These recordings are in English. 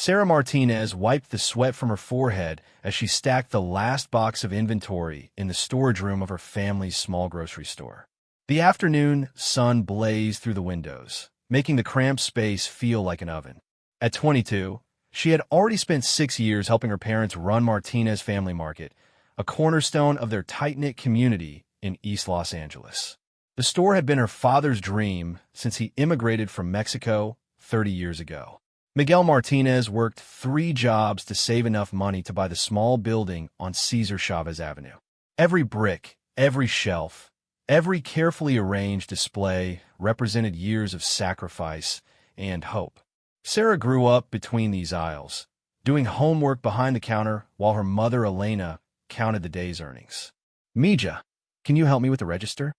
Sarah Martinez wiped the sweat from her forehead as she stacked the last box of inventory in the storage room of her family's small grocery store. The afternoon sun blazed through the windows, making the cramped space feel like an oven. At 22, she had already spent 6 years helping her parents run Martinez Family Market, a cornerstone of their tight-knit community in East Los Angeles. The store had been her father's dream since he immigrated from Mexico 30 years ago. Miguel Martinez worked 3 jobs to save enough money to buy the small building on Cesar Chavez Avenue. Every brick, every shelf, every carefully arranged display represented years of sacrifice and hope. Sarah grew up between these aisles, doing homework behind the counter while her mother, Elena, counted the day's earnings. "Mija, can you help me with the register?"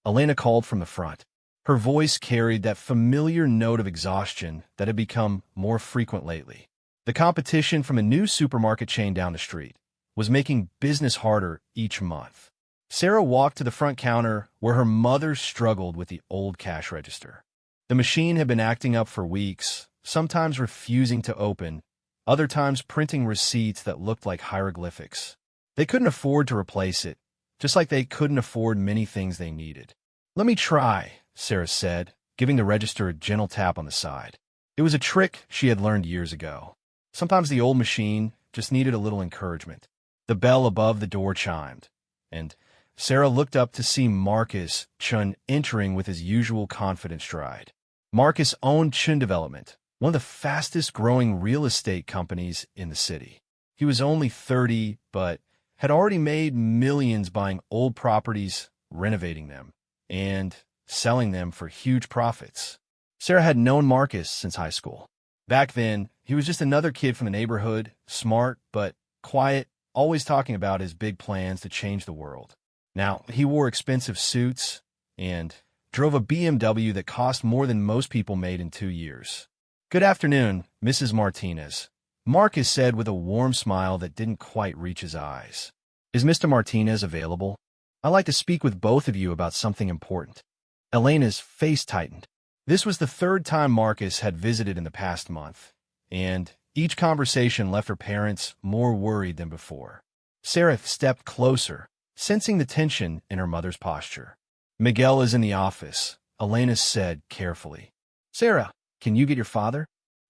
Elena called from the front. Her voice carried that familiar note of exhaustion that had become more frequent lately. The competition from a new supermarket chain down the street was making business harder each month. Sarah walked to the front counter where her mother struggled with the old cash register. The machine had been acting up for weeks, sometimes refusing to open, other times printing receipts that looked like hieroglyphics. They couldn't afford to replace it, just like they couldn't afford many things they needed. "Let me try," Sarah said, giving the register a gentle tap on the side. It was a trick she had learned years ago. Sometimes the old machine just needed a little encouragement. The bell above the door chimed, and Sarah looked up to see Marcus Chun entering with his usual confident stride. Marcus owned Chun Development, one of the fastest-growing real estate companies in the city. He was only 30, but had already made millions buying old properties, renovating them, and selling them for huge profits. Sarah had known Marcus since high school. Back then, he was just another kid from the neighborhood, smart but quiet, always talking about his big plans to change the world. Now, he wore expensive suits and drove a BMW that cost more than most people made in 2 years. "Good afternoon, Mrs. Martinez," Marcus said with a warm smile that didn't quite reach his eyes. "Is Mr. Martinez available? I'd like to speak with both of you about something important." Elena's face tightened. This was the 3rd time Marcus had visited in the past month, and each conversation left her parents more worried than before. Sarah stepped closer, sensing the tension in her mother's posture. "Miguel is in the office," Elena said carefully. "Sarah, can you get your father?"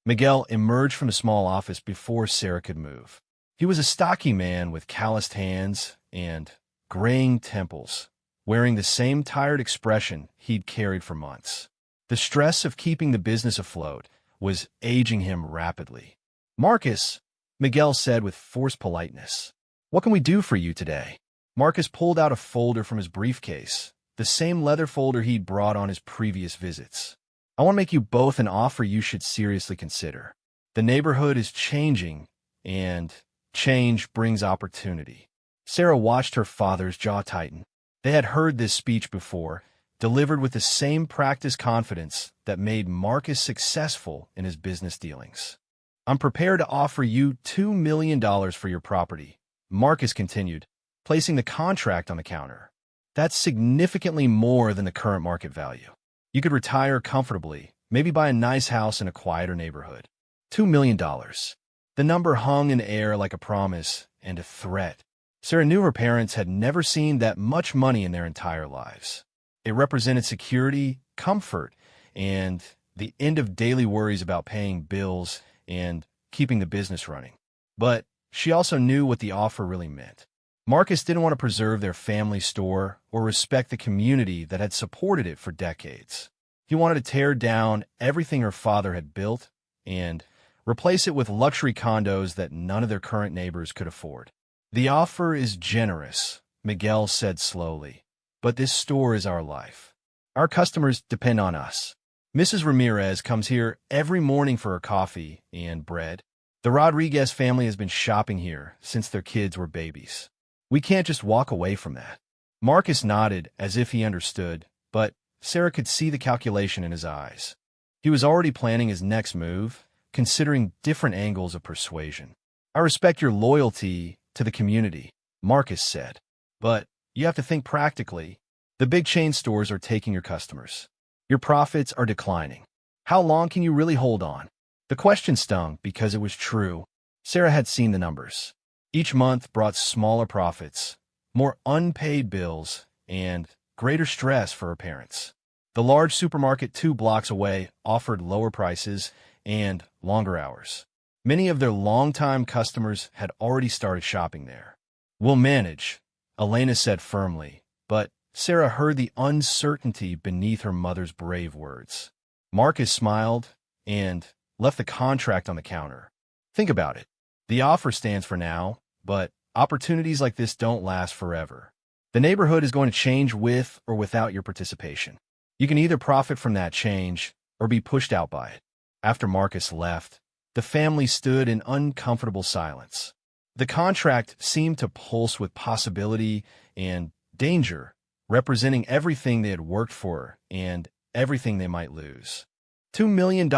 Miguel emerged from the small office before Sarah could move. He was a stocky man with calloused hands and graying temples, wearing the same tired expression he'd carried for months. The stress of keeping the business afloat was aging him rapidly. "Marcus," Miguel said with forced politeness, "what can we do for you today?" Marcus pulled out a folder from his briefcase, the same leather folder he'd brought on his previous visits. "I want to make you both an offer you should seriously consider. The neighborhood is changing, and change brings opportunity." Sarah watched her father's jaw tighten. They had heard this speech before, delivered with the same practiced confidence that made Marcus successful in his business dealings. "I'm prepared to offer you $2 million for your property," Marcus continued, placing the contract on the counter. "That's significantly more than the current market value. You could retire comfortably, maybe buy a nice house in a quieter neighborhood. $2 million. The number hung in the air like a promise and a threat. Sarah knew her parents had never seen that much money in their entire lives. It represented security, comfort, and the end of daily worries about paying bills and keeping the business running. But she also knew what the offer really meant. Marcus didn't want to preserve their family store or respect the community that had supported it for decades. He wanted to tear down everything her father had built and replace it with luxury condos that none of their current neighbors could afford. "The offer is generous," Miguel said slowly, "but this store is our life. Our customers depend on us. Mrs. Ramirez comes here every morning for her coffee and bread. The Rodriguez family has been shopping here since their kids were babies. We can't just walk away from that." Marcus nodded as if he understood, but Sarah could see the calculation in his eyes. He was already planning his next move, considering different angles of persuasion. "I respect your loyalty to the community," Marcus said, "but you have to think practically. The big chain stores are taking your customers. Your profits are declining. How long can you really hold on? The question stung because it was true. Sarah had seen the numbers. Each month brought smaller profits, more unpaid bills, and greater stress for her parents. The large supermarket 2 blocks away offered lower prices and longer hours. Many of their longtime customers had already started shopping there. "We'll manage," Elena said firmly, but Sarah heard the uncertainty beneath her mother's brave words. Marcus smiled and left the contract on the counter. "Think about it. The offer stands for now, but opportunities like this don't last forever. The neighborhood is going to change with or without your participation. You can either profit from that change or be pushed out by it." After Marcus left, the family stood in uncomfortable silence. The contract seemed to pulse with possibility and danger, representing everything they had worked for and everything they might lose. $2 million,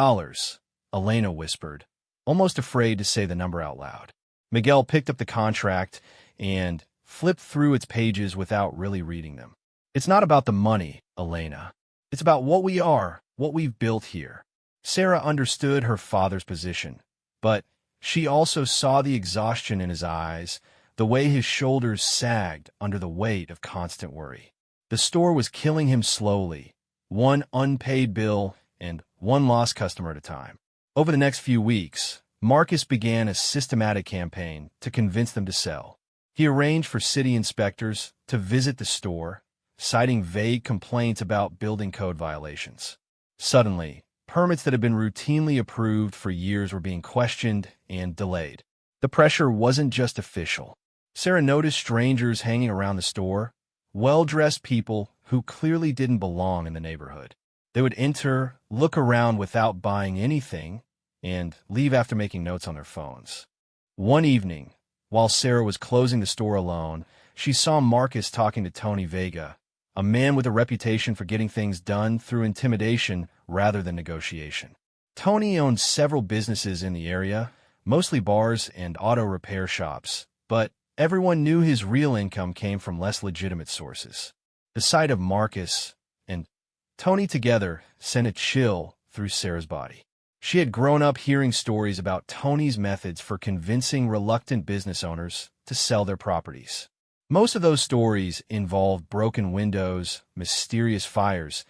Elena whispered, almost afraid to say the number out loud. Miguel picked up the contract and flipped through its pages without really reading them. "It's not about the money, Elena. It's about what we are, what we've built here." Sarah understood her father's position, but she also saw the exhaustion in his eyes, the way his shoulders sagged under the weight of constant worry. The store was killing him slowly, one unpaid bill and one lost customer at a time. Over the next few weeks, Marcus began a systematic campaign to convince them to sell. He arranged for city inspectors to visit the store, citing vague complaints about building code violations. Suddenly, permits that had been routinely approved for years were being questioned and delayed. The pressure wasn't just official. Sarah noticed strangers hanging around the store, well-dressed people who clearly didn't belong in the neighborhood. They would enter, look around without buying anything, and leave after making notes on their phones. One evening, while Sarah was closing the store alone, she saw Marcus talking to Tony Vega, a man with a reputation for getting things done through intimidation rather than negotiation. Tony owned several businesses in the area, mostly bars and auto repair shops, but everyone knew his real income came from less legitimate sources. The sight of Marcus and Tony together sent a chill through Sarah's body. She had grown up hearing stories about Tony's methods for convincing reluctant business owners to sell their properties. Most of those stories involved broken windows, mysterious fires,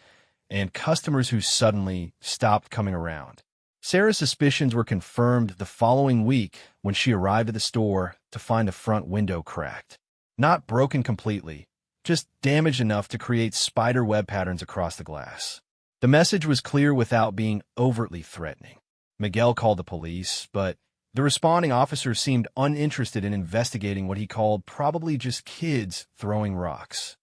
and customers who suddenly stopped coming around. Sarah's suspicions were confirmed the following week when she arrived at the store to find the front window cracked. Not broken completely, just damaged enough to create spider web patterns across the glass. The message was clear without being overtly threatening. Miguel called the police, but the responding officer seemed uninterested in investigating what he called probably just kids throwing rocks.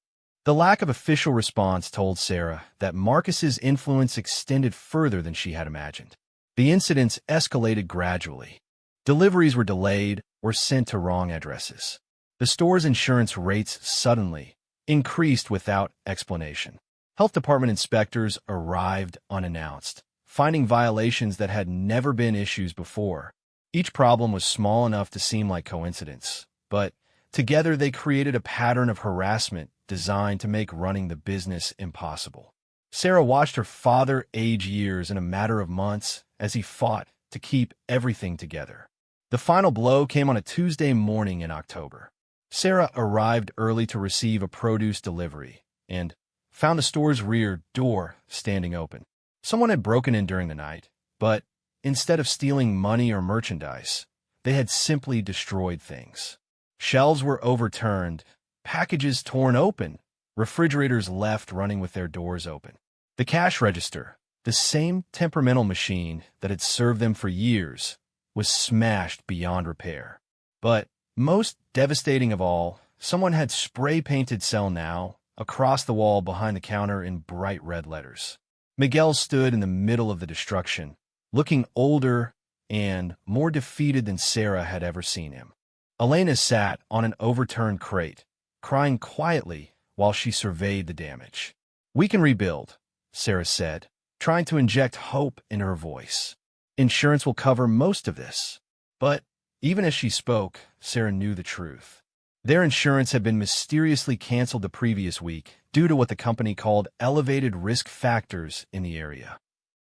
The lack of official response told Sarah that Marcus's influence extended further than she had imagined. The incidents escalated gradually. Deliveries were delayed or sent to wrong addresses. The store's insurance rates suddenly increased without explanation. Health department inspectors arrived unannounced, finding violations that had never been issues before. Each problem was small enough to seem like coincidence, but together they created a pattern of harassment designed to make running the business impossible. Sarah watched her father age years in a matter of months as he fought to keep everything together. The final blow came on a Tuesday morning in October. Sarah arrived early to receive a produce delivery and found the store's rear door standing open. Someone had broken in during the night, but instead of stealing money or merchandise, they had simply destroyed things. Shelves were overturned, packages torn open, refrigerators left running with their doors open. The cash register, the same temperamental machine that had served them for years, was smashed beyond repair. But most devastating of all, someone had spray-painted "Sell Now" across the wall behind the counter in bright red letters. Miguel stood in the middle of the destruction, looking older and more defeated than Sarah had ever seen him. Elena sat on an overturned crate, crying quietly while she surveyed the damage. "We can rebuild," Sarah said, trying to inject hope into her voice. "Insurance will cover most of this." But even as she spoke, Sarah knew the truth. Their insurance had been mysteriously canceled the previous week due to what the company called elevated risk factors in the area.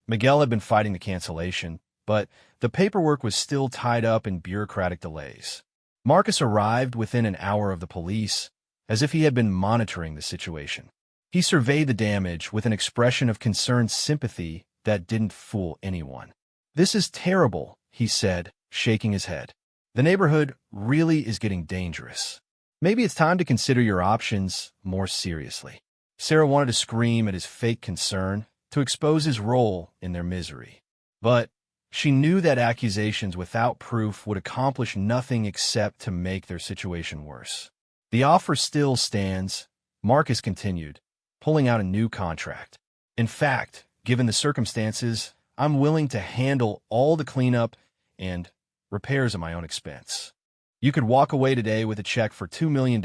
Miguel had been fighting the cancellation, but the paperwork was still tied up in bureaucratic delays. Marcus arrived within an hour of the police, as if he had been monitoring the situation. He surveyed the damage with an expression of concerned sympathy that didn't fool anyone. "This is terrible," he said, shaking his head. "The neighborhood really is getting dangerous. Maybe it's time to consider your options more seriously." Sarah wanted to scream at his fake concern, to expose his role in their misery. But she knew that accusations without proof would accomplish nothing except to make their situation worse. "The offer still stands," Marcus continued, pulling out a new contract. "In fact, given the circumstances, I'm willing to handle all the cleanup and repairs at my own expense. You could walk away today with a check for $2 million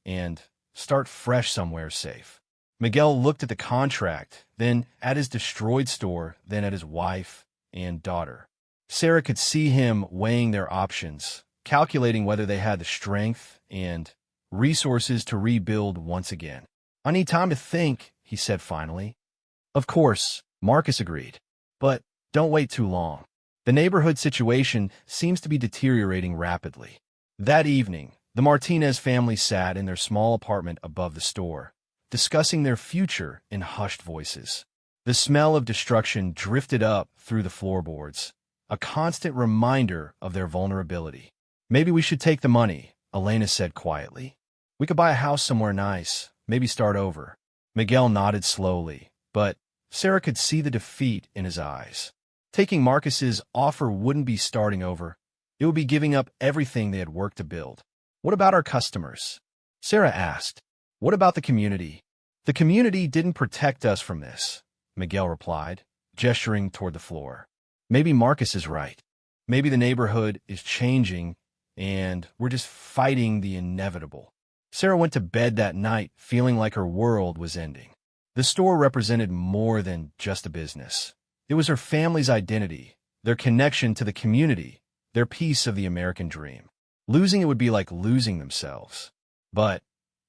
and start fresh somewhere safe." Miguel looked at the contract, then at his destroyed store, then at his wife and daughter. Sarah could see him weighing their options, calculating whether they had the strength and resources to rebuild once again. "I need time to think," he said finally. "Of course," Marcus agreed. "But don't wait too long. The neighborhood situation seems to be deteriorating rapidly." That evening, the Martinez family sat in their small apartment above the store, discussing their future in hushed voices. The smell of destruction drifted up through the floorboards, a constant reminder of their vulnerability. "Maybe we should take the money," Elena said quietly. "We could buy a house somewhere nice, maybe start over." Miguel nodded slowly, but Sarah could see the defeat in his eyes. Taking Marcus's offer wouldn't be starting over. It would be giving up everything they had worked to build. "What about our customers?" Sarah asked. "What about the community?" "The community didn't protect us from this," Miguel replied, gesturing toward the floor. "Maybe Marcus is right. Maybe the neighborhood is changing, and we're just fighting the inevitable." Sarah went to bed that night feeling like her world was ending. The store represented more than just a business. It was her family's identity, their connection to the community, their piece of the American dream. Losing it would be like losing themselves. But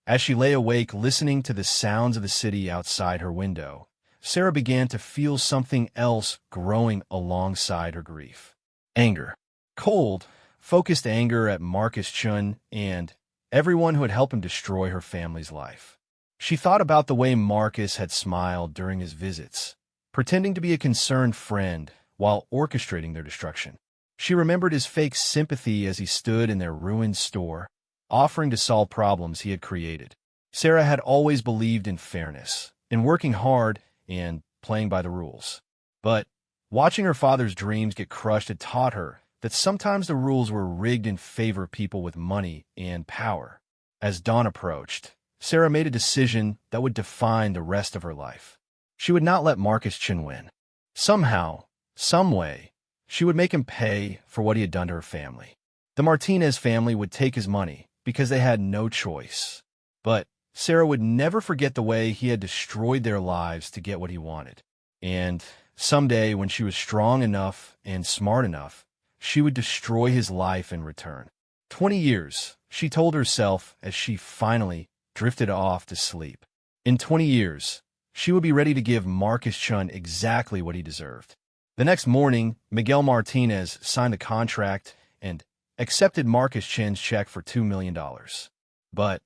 as she lay awake listening to the sounds of the city outside her window, Sarah began to feel something else growing alongside her grief. Anger. Cold, focused anger at Marcus Chun and everyone who had helped him destroy her family's life. She thought about the way Marcus had smiled during his visits, pretending to be a concerned friend while orchestrating their destruction. She remembered his fake sympathy as he stood in their ruined store, offering to solve problems he had created. Sarah had always believed in fairness, in working hard and playing by the rules. But watching her father's dreams get crushed had taught her that sometimes the rules were rigged in favor of people with money and power. As dawn approached, Sarah made a decision that would define the rest of her life. She would not let Marcus Chin win. Somehow, someway, she would make him pay for what he had done to her family. The Martinez family would take his money because they had no choice. But Sarah would never forget the way he had destroyed their lives to get what he wanted. And someday, when she was strong enough and smart enough, she would destroy his life in return. 20 years, she told herself as she finally drifted off to sleep. In 20 years, she would be ready to give Marcus Chun exactly what he deserved. The next morning, Miguel Martinez signed the contract and accepted Marcus Chin's check for $2 million. But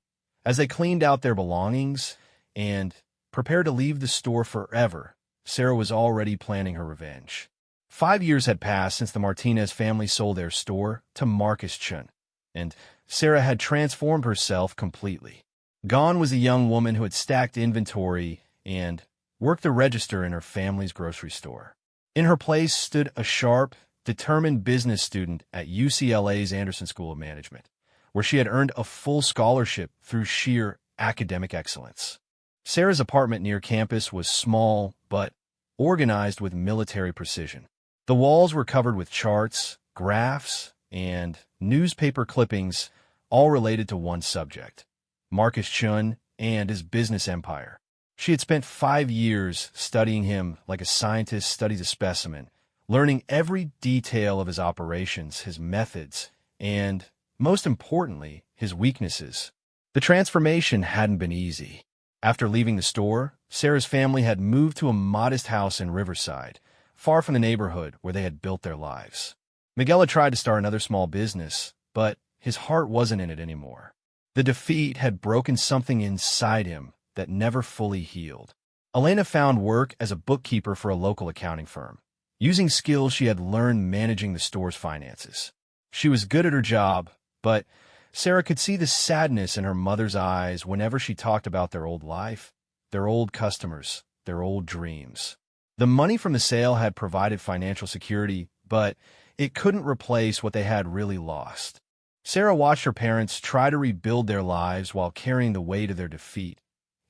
as they cleaned out their belongings and prepared to leave the store forever, Sarah was already planning her revenge. 5 years had passed since the Martinez family sold their store to Marcus Chun, and Sarah had transformed herself completely. Gone was the young woman who had stacked inventory and worked the register in her family's grocery store. In her place stood a sharp, determined business student at UCLA's Anderson School of Management, where she had earned a full scholarship through sheer academic excellence. Sarah's apartment near campus was small, but organized with military precision. The walls were covered with charts, graphs, and newspaper clippings, all related to one subject: Marcus Chun and his business empire. She had spent 5 years studying him like a scientist studies a specimen, learning every detail of his operations, his methods, and, most importantly, his weaknesses. The transformation hadn't been easy. After leaving the store, Sarah's family had moved to a modest house in Riverside, far from the neighborhood where they had built their lives. Miguel had tried to start another small business, but his heart wasn't in it anymore. The defeat had broken something inside him that never fully healed. Elena found work as a bookkeeper for a local accounting firm, using skills she had learned managing the store's finances. She was good at her job, but Sarah could see the sadness in her mother's eyes whenever she talked about their old life, their old customers, their old dreams. The money from the sale had provided financial security, but it couldn't replace what they had really lost. Sarah watched her parents try to rebuild their lives while carrying the weight of their defeat,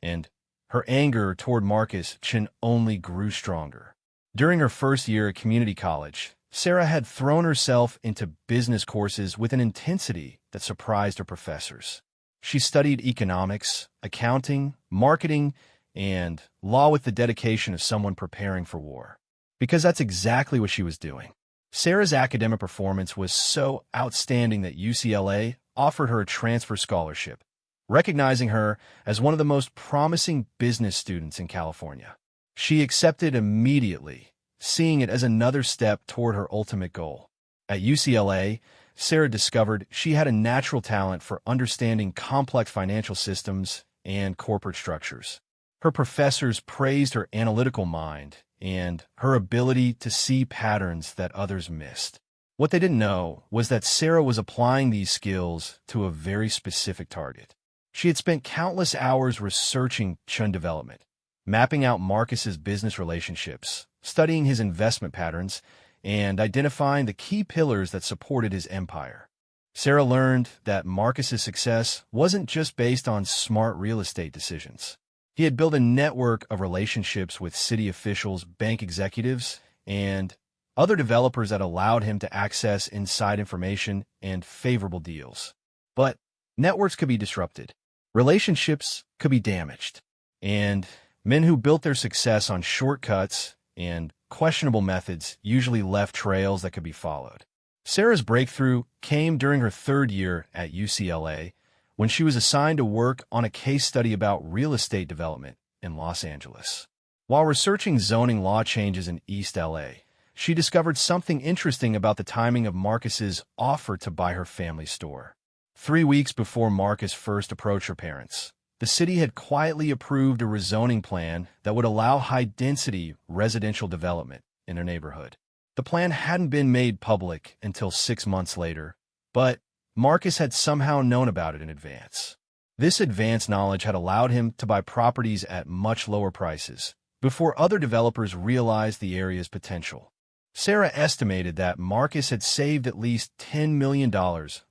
and her anger toward Marcus only grew stronger. During her first year at community college, Sarah had thrown herself into business courses with an intensity that surprised her professors. She studied economics, accounting, marketing, and law with the dedication of someone preparing for war. Because that's exactly what she was doing. Sarah's academic performance was so outstanding that UCLA offered her a transfer scholarship, recognizing her as one of the most promising business students in California. She accepted immediately, seeing it as another step toward her ultimate goal. At UCLA, Sarah discovered she had a natural talent for understanding complex financial systems and corporate structures. Her professors praised her analytical mind and her ability to see patterns that others missed. What they didn't know was that Sarah was applying these skills to a very specific target. She had spent countless hours researching Chun development, mapping out Marcus's business relationships, studying his investment patterns, and identifying the key pillars that supported his empire. Sarah learned that Marcus's success wasn't just based on smart real estate decisions. He had built a network of relationships with city officials, bank executives, and other developers that allowed him to access inside information and favorable deals. But networks could be disrupted. Relationships could be damaged. And men who built their success on shortcuts and questionable methods usually left trails that could be followed. Sarah's breakthrough came during her third year at UCLA, when she was assigned to work on a case study about real estate development in Los Angeles. While researching zoning law changes in East LA, she discovered something interesting about the timing of Marcus's offer to buy her family store. 3 weeks before Marcus first approached her parents, the city had quietly approved a rezoning plan that would allow high-density residential development in their neighborhood. The plan hadn't been made public until 6 months later, but Marcus had somehow known about it in advance. This advanced knowledge had allowed him to buy properties at much lower prices before other developers realized the area's potential. Sarah estimated that Marcus had saved at least $10 million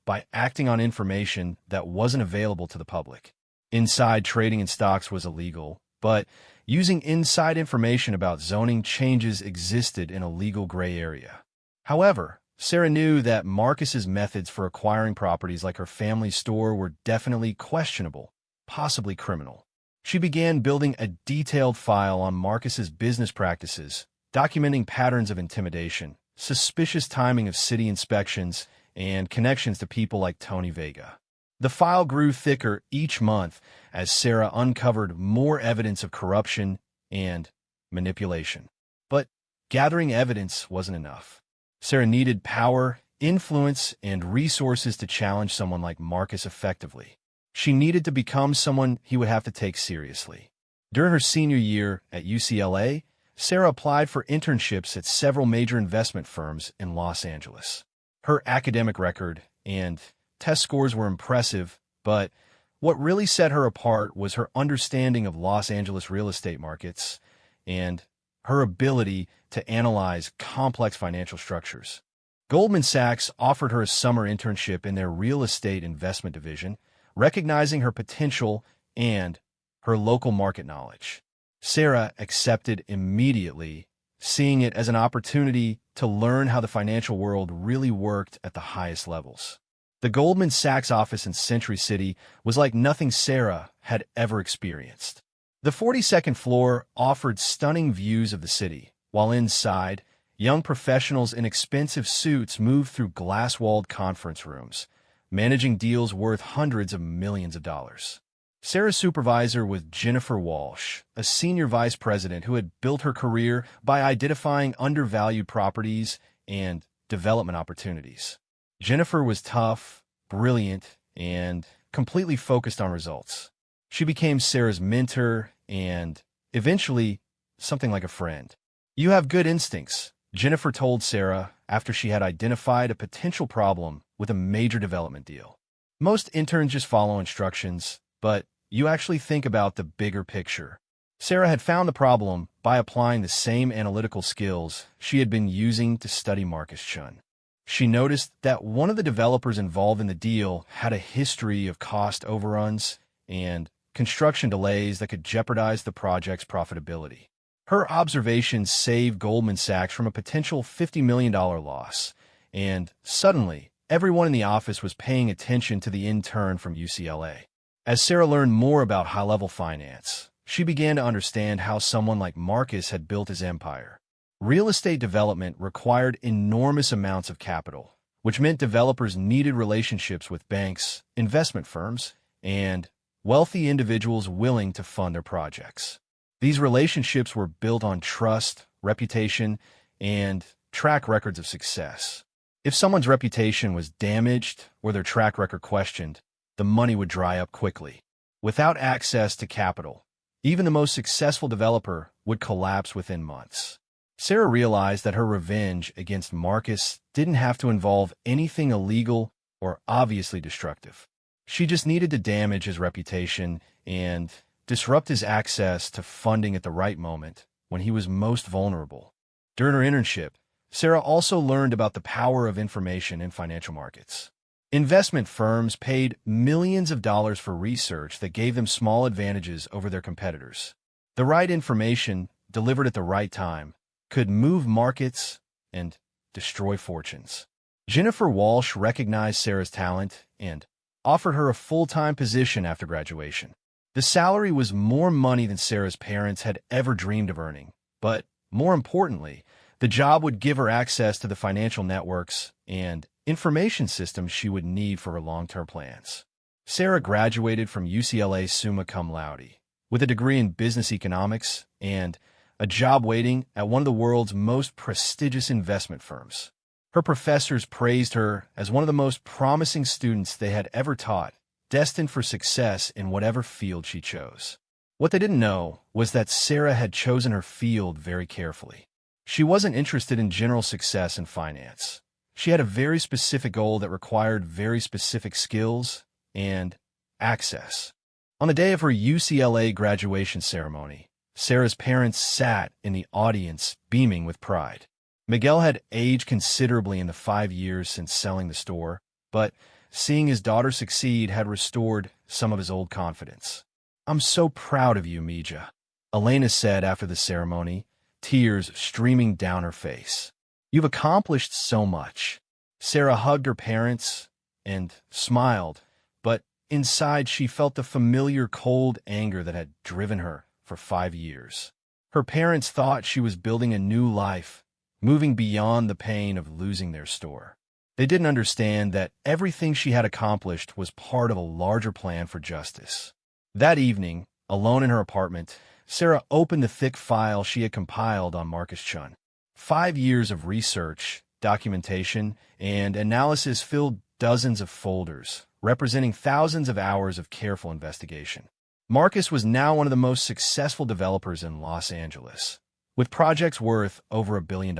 by acting on information that wasn't available to the public. Inside trading in stocks was illegal, but using inside information about zoning changes existed in a legal gray area. However, Sarah knew that Marcus's methods for acquiring properties like her family store were definitely questionable, possibly criminal. She began building a detailed file on Marcus's business practices, documenting patterns of intimidation, suspicious timing of city inspections, and connections to people like Tony Vega. The file grew thicker each month as Sarah uncovered more evidence of corruption and manipulation. But gathering evidence wasn't enough. Sarah needed power, influence, and resources to challenge someone like Marcus effectively. She needed to become someone he would have to take seriously. During her senior year at UCLA, Sarah applied for internships at several major investment firms in Los Angeles. Her academic record and test scores were impressive, but what really set her apart was her understanding of Los Angeles real estate markets and her ability to analyze complex financial structures. Goldman Sachs offered her a summer internship in their real estate investment division, recognizing her potential and her local market knowledge. Sarah accepted immediately, seeing it as an opportunity to learn how the financial world really worked at the highest levels. The Goldman Sachs office in Century City was like nothing Sarah had ever experienced. The 42nd floor offered stunning views of the city, while inside, young professionals in expensive suits moved through glass-walled conference rooms, managing deals worth hundreds of millions of dollars. Sarah's supervisor was Jennifer Walsh, a senior vice president who had built her career by identifying undervalued properties and development opportunities. Jennifer was tough, brilliant, and completely focused on results. She became Sarah's mentor and, eventually, something like a friend. "You have good instincts," Jennifer told Sarah after she had identified a potential problem with a major development deal. "Most interns just follow instructions, but you actually think about the bigger picture." Sarah had found the problem by applying the same analytical skills she had been using to study Marcus Chun. She noticed that one of the developers involved in the deal had a history of cost overruns and construction delays that could jeopardize the project's profitability. Her observations saved Goldman Sachs from a potential $50 million loss, and suddenly, everyone in the office was paying attention to the intern from UCLA. As Sarah learned more about high-level finance, she began to understand how someone like Marcus had built his empire. Real estate development required enormous amounts of capital, which meant developers needed relationships with banks, investment firms, and wealthy individuals willing to fund their projects. These relationships were built on trust, reputation, and track records of success. If someone's reputation was damaged or their track record questioned, the money would dry up quickly. Without access to capital, even the most successful developer would collapse within months. Sarah realized that her revenge against Marcus didn't have to involve anything illegal or obviously destructive. She just needed to damage his reputation and disrupt his access to funding at the right moment when he was most vulnerable. During her internship, Sarah also learned about the power of information in financial markets. Investment firms paid millions of dollars for research that gave them small advantages over their competitors. The right information, delivered at the right time, could move markets and destroy fortunes. Jennifer Walsh recognized Sarah's talent and offered her a full-time position after graduation. The salary was more money than Sarah's parents had ever dreamed of earning, but more importantly, the job would give her access to the financial networks and information systems she would need for her long-term plans. Sarah graduated from UCLA summa cum laude, with a degree in business economics and a job waiting at one of the world's most prestigious investment firms. Her professors praised her as one of the most promising students they had ever taught, destined for success in whatever field she chose. What they didn't know was that Sarah had chosen her field very carefully. She wasn't interested in general success in finance. She had a very specific goal that required very specific skills and access. On the day of her UCLA graduation ceremony, Sarah's parents sat in the audience beaming with pride. Miguel had aged considerably in the 5 years since selling the store, but seeing his daughter succeed had restored some of his old confidence. "I'm so proud of you, Mija," Elena said after the ceremony, tears streaming down her face. "You've accomplished so much." Sarah hugged her parents and smiled, but inside she felt the familiar cold anger that had driven her for 5 years. Her parents thought she was building a new life, moving beyond the pain of losing their store. They didn't understand that everything she had accomplished was part of a larger plan for justice. That evening, alone in her apartment, Sarah opened the thick file she had compiled on Marcus Chun. 5 years of research, documentation, and analysis filled dozens of folders, representing thousands of hours of careful investigation. Marcus was now one of the most successful developers in Los Angeles, with projects worth over $1 billion.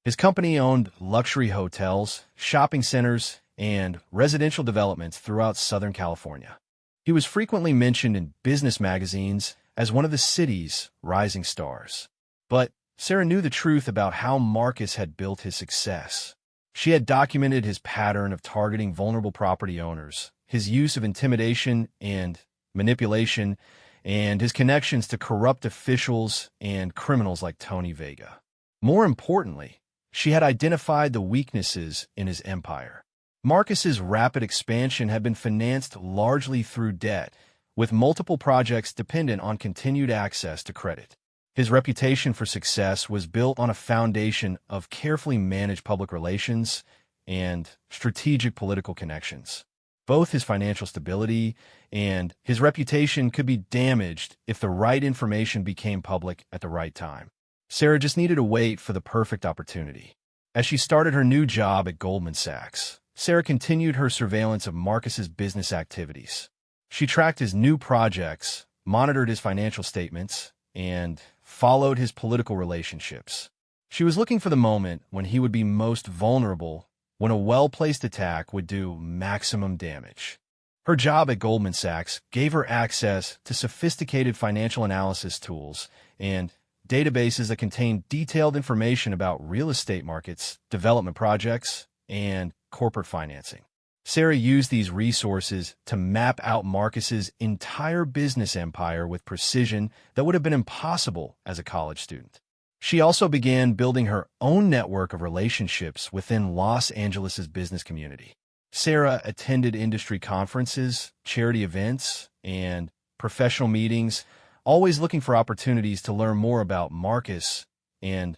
His company owned luxury hotels, shopping centers, and residential developments throughout Southern California. He was frequently mentioned in business magazines as one of the city's rising stars. But Sarah knew the truth about how Marcus had built his success. She had documented his pattern of targeting vulnerable property owners, his use of intimidation and manipulation, and his connections to corrupt officials and criminals like Tony Vega. More importantly, she had identified the weaknesses in his empire. Marcus's rapid expansion had been financed largely through debt, with multiple projects dependent on continued access to credit. His reputation for success was built on a foundation of carefully managed public relations and strategic political connections. Both his financial stability and his reputation could be damaged if the right information became public at the right time. Sarah just needed to wait for the perfect opportunity. As she started her new job at Goldman Sachs, Sarah continued her surveillance of Marcus's business activities. She tracked his new projects, monitored his financial statements, and followed his political relationships. She was looking for the moment when he would be most vulnerable, when a well-placed attack would do maximum damage. Her job at Goldman Sachs gave her access to sophisticated financial analysis tools and databases that contained detailed information about real estate markets, development projects, and corporate financing. Sarah used these resources to map out Marcus's entire business empire with precision that would have been impossible as a college student. She also began building her own network of relationships within Los Angeles' business community. Sarah attended industry conferences, charity events, and professional meetings, always looking for opportunities to learn more about Marcus and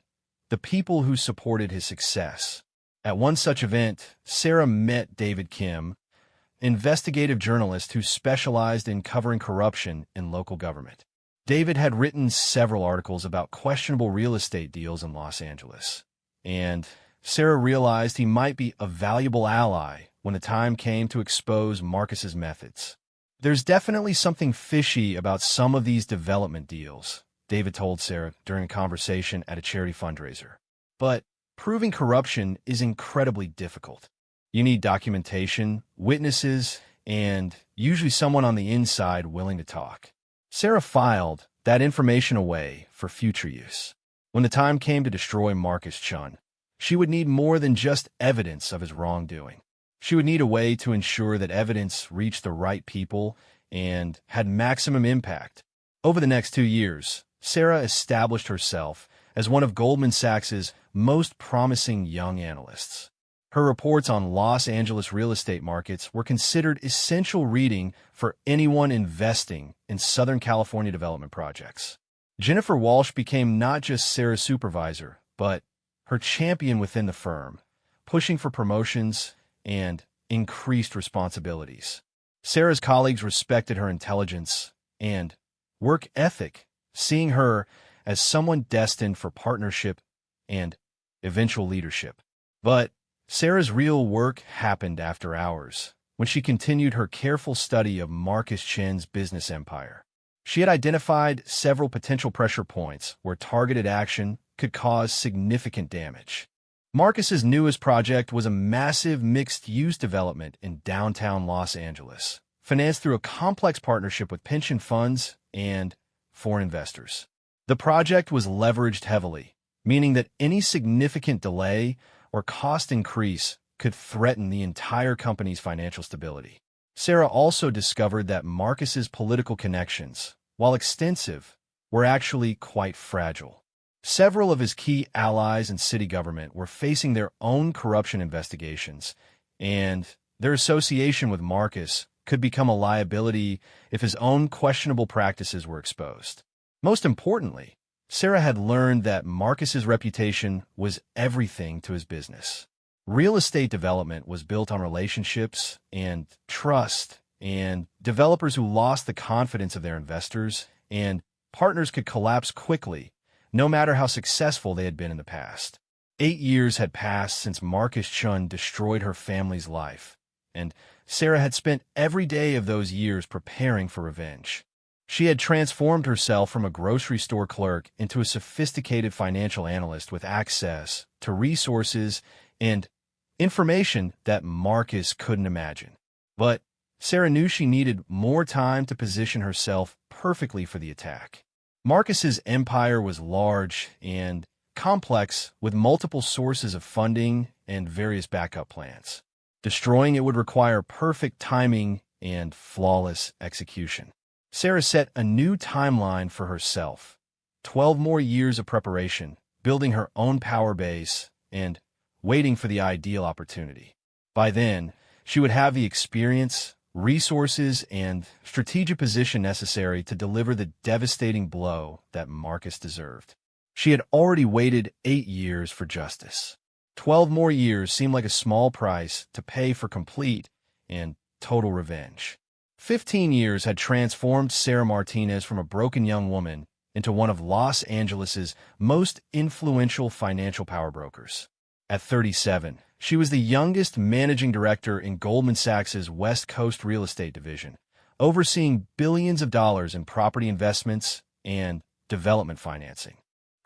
the people who supported his success. At one such event, Sarah met David Kim, investigative journalist who specialized in covering corruption in local government. David had written several articles about questionable real estate deals in Los Angeles, and Sarah realized he might be a valuable ally when the time came to expose Marcus's methods. "There's definitely something fishy about some of these development deals," David told Sarah during a conversation at a charity fundraiser. "But proving corruption is incredibly difficult. You need documentation, witnesses, and usually someone on the inside willing to talk." Sarah filed that information away for future use. When the time came to destroy Marcus Chun, she would need more than just evidence of his wrongdoing. She would need a way to ensure that evidence reached the right people and had maximum impact. Over the next 2 years, Sarah established herself as one of Goldman Sachs's most promising young analysts. Her reports on Los Angeles real estate markets were considered essential reading for anyone investing in Southern California development projects. Jennifer Walsh became not just Sarah's supervisor, but her champion within the firm, pushing for promotions and increased responsibilities. Sarah's colleagues respected her intelligence and work ethic, seeing her as someone destined for partnership and eventual leadership. But Sarah's real work happened after hours, when she continued her careful study of Marcus Chen's business empire. She had identified several potential pressure points where targeted action could cause significant damage. Marcus's newest project was a massive mixed-use development in downtown Los Angeles, financed through a complex partnership with pension funds and foreign investors. The project was leveraged heavily, meaning that any significant delay or cost increase could threaten the entire company's financial stability. Sarah also discovered that Marcus's political connections, while extensive, were actually quite fragile. Several of his key allies in city government were facing their own corruption investigations, and their association with Marcus could become a liability if his own questionable practices were exposed. Most importantly, Sarah had learned that Marcus's reputation was everything to his business. Real estate development was built on relationships and trust, and developers who lost the confidence of their investors and partners could collapse quickly, no matter how successful they had been in the past. 8 years had passed since Marcus Chun destroyed her family's life, and Sarah had spent every day of those years preparing for revenge. She had transformed herself from a grocery store clerk into a sophisticated financial analyst with access to resources and information that Marcus couldn't imagine. But Sarah knew she needed more time to position herself perfectly for the attack. Marcus's empire was large and complex, with multiple sources of funding and various backup plans. Destroying it would require perfect timing and flawless execution. Sarah set a new timeline for herself: 12 more years of preparation, building her own power base, and waiting for the ideal opportunity. By then, she would have the experience, resources, and strategic position necessary to deliver the devastating blow that Marcus deserved. She had already waited 8 years for justice. 12 more years seemed like a small price to pay for complete and total revenge. 15 years had transformed Sarah Martinez from a broken young woman into one of Los Angeles's most influential financial power brokers. At 37, she was the youngest managing director in Goldman Sachs's West Coast real estate division, overseeing billions of dollars in property investments and development financing.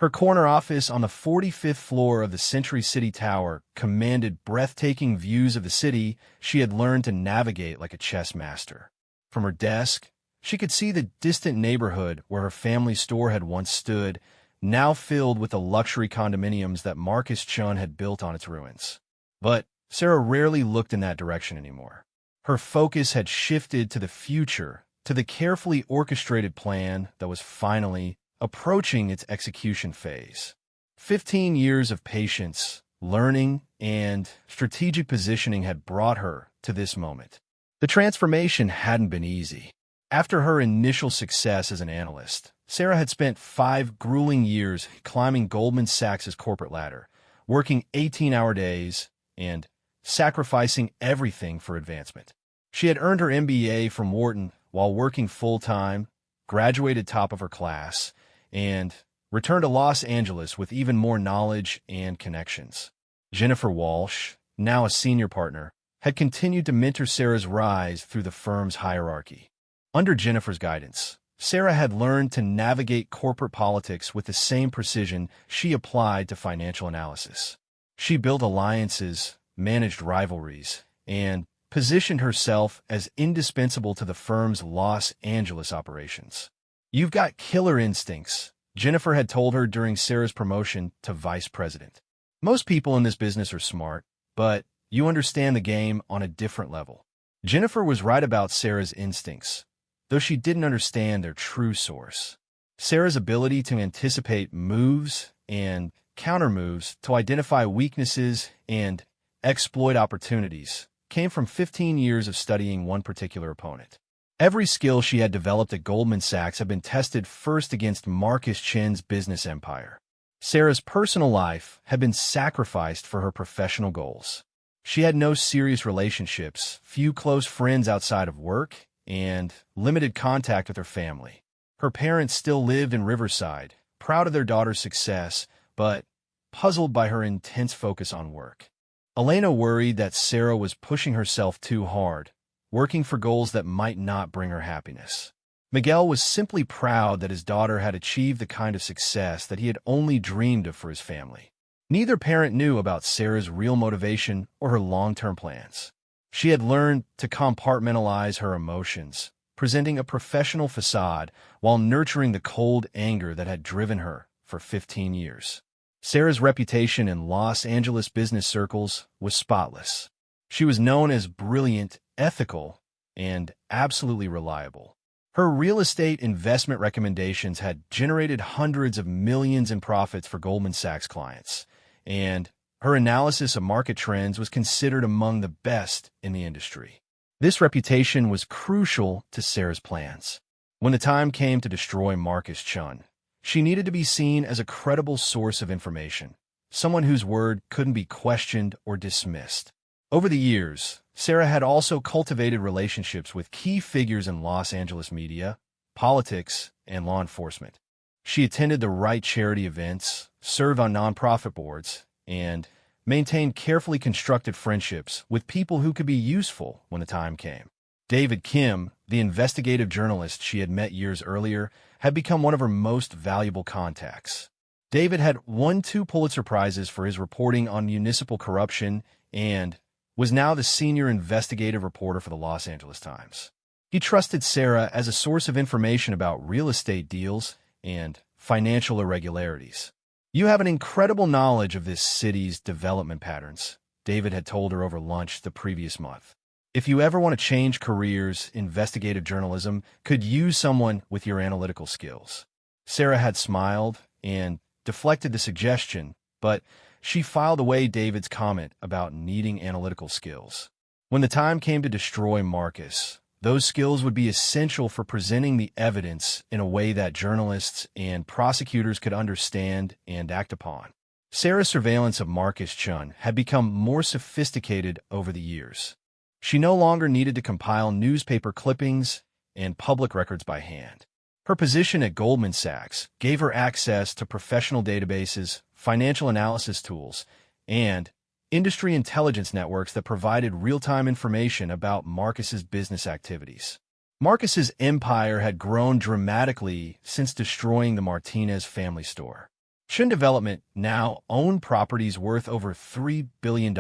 Her corner office on the 45th floor of the Century City Tower commanded breathtaking views of the city she had learned to navigate like a chess master. From her desk, she could see the distant neighborhood where her family store had once stood, now filled with the luxury condominiums that Marcus Chun had built on its ruins. But Sarah rarely looked in that direction anymore. Her focus had shifted to the future, to the carefully orchestrated plan that was finally approaching its execution phase. 15 years of patience, learning, and strategic positioning had brought her to this moment. The transformation hadn't been easy. After her initial success as an analyst, Sarah had spent 5 grueling years climbing Goldman Sachs's corporate ladder, working 18-hour days and sacrificing everything for advancement. She had earned her MBA from Wharton while working full-time, graduated top of her class, and returned to Los Angeles with even more knowledge and connections. Jennifer Walsh, now a senior partner, had continued to mentor Sarah's rise through the firm's hierarchy. Under Jennifer's guidance, Sarah had learned to navigate corporate politics with the same precision she applied to financial analysis. She built alliances, managed rivalries, and positioned herself as indispensable to the firm's Los Angeles operations. "You've got killer instincts," Jennifer had told her during Sarah's promotion to vice president. "Most people in this business are smart, but you understand the game on a different level." Jennifer was right about Sarah's instincts, though she didn't understand their true source. Sarah's ability to anticipate moves and countermoves, to identify weaknesses and exploit opportunities, came from 15 years of studying one particular opponent. Every skill she had developed at Goldman Sachs had been tested first against Marcus Chin's business empire. Sarah's personal life had been sacrificed for her professional goals. She had no serious relationships, few close friends outside of work, and limited contact with her family. Her parents still lived in Riverside, proud of their daughter's success, but puzzled by her intense focus on work. Elena worried that Sarah was pushing herself too hard, working for goals that might not bring her happiness. Miguel was simply proud that his daughter had achieved the kind of success that he had only dreamed of for his family. Neither parent knew about Sarah's real motivation or her long-term plans. She had learned to compartmentalize her emotions, presenting a professional facade while nurturing the cold anger that had driven her for 15 years. Sarah's reputation in Los Angeles business circles was spotless. She was known as brilliant, ethical, and absolutely reliable. Her real estate investment recommendations had generated hundreds of millions in profits for Goldman Sachs clients, and her analysis of market trends was considered among the best in the industry. This reputation was crucial to Sarah's plans. When the time came to destroy Marcus Chun, she needed to be seen as a credible source of information, someone whose word couldn't be questioned or dismissed. Over the years, Sarah had also cultivated relationships with key figures in Los Angeles media, politics, and law enforcement. She attended the right charity events, served on nonprofit boards, and maintained carefully constructed friendships with people who could be useful when the time came. David Kim, the investigative journalist she had met years earlier, had become one of her most valuable contacts. David had won 2 Pulitzer Prizes for his reporting on municipal corruption and was now the senior investigative reporter for the Los Angeles Times. He trusted Sarah as a source of information about real estate deals and financial irregularities. "You have an incredible knowledge of this city's development patterns," David had told her over lunch the previous month. "If you ever want to change careers, investigative journalism could use someone with your analytical skills." Sarah had smiled and deflected the suggestion, but she filed away David's comment about needing analytical skills. When the time came to destroy Marcus, those skills would be essential for presenting the evidence in a way that journalists and prosecutors could understand and act upon. Sarah's surveillance of Marcus Chun had become more sophisticated over the years. She no longer needed to compile newspaper clippings and public records by hand. Her position at Goldman Sachs gave her access to professional databases, financial analysis tools, and industry intelligence networks that provided real-time information about Marcus's business activities. Marcus's empire had grown dramatically since destroying the Martinez family store. Chun Development now owned properties worth over $3 billion,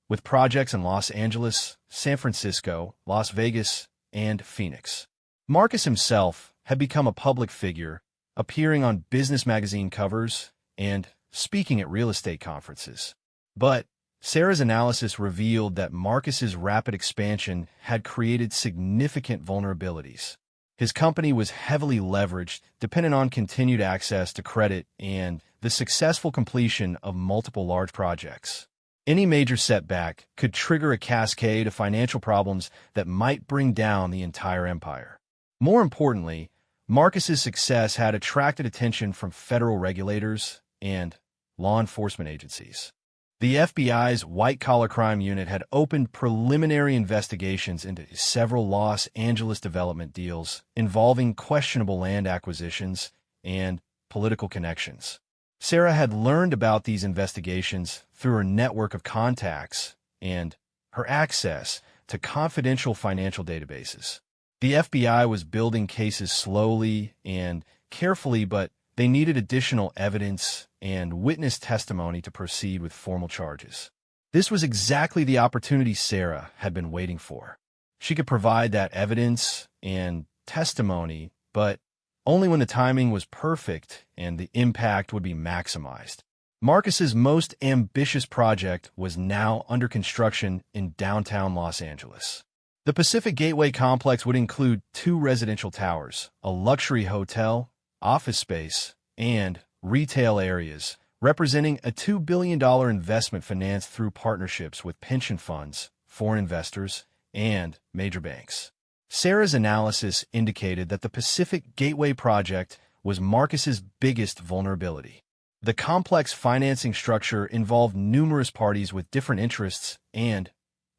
with projects in Los Angeles, San Francisco, Las Vegas, and Phoenix. Marcus himself had become a public figure, appearing on business magazine covers and speaking at real estate conferences. But Sarah's analysis revealed that Marcus's rapid expansion had created significant vulnerabilities. His company was heavily leveraged, dependent on continued access to credit and the successful completion of multiple large projects. Any major setback could trigger a cascade of financial problems that might bring down the entire empire. More importantly, Marcus's success had attracted attention from federal regulators and law enforcement agencies. The FBI's white-collar crime unit had opened preliminary investigations into several Los Angeles development deals involving questionable land acquisitions and political connections. Sarah had learned about these investigations through her network of contacts and her access to confidential financial databases. The FBI was building cases slowly and carefully, but they needed additional evidence and witness testimony to proceed with formal charges. This was exactly the opportunity Sarah had been waiting for. She could provide that evidence and testimony, but only when the timing was perfect and the impact would be maximized. Marcus's most ambitious project was now under construction in downtown Los Angeles. The Pacific Gateway complex would include 2 residential towers, a luxury hotel, office space, and retail areas, representing a $2 billion investment financed through partnerships with pension funds, foreign investors, and major banks. Sarah's analysis indicated that the Pacific Gateway project was Marcus's biggest vulnerability. The complex financing structure involved numerous parties with different interests and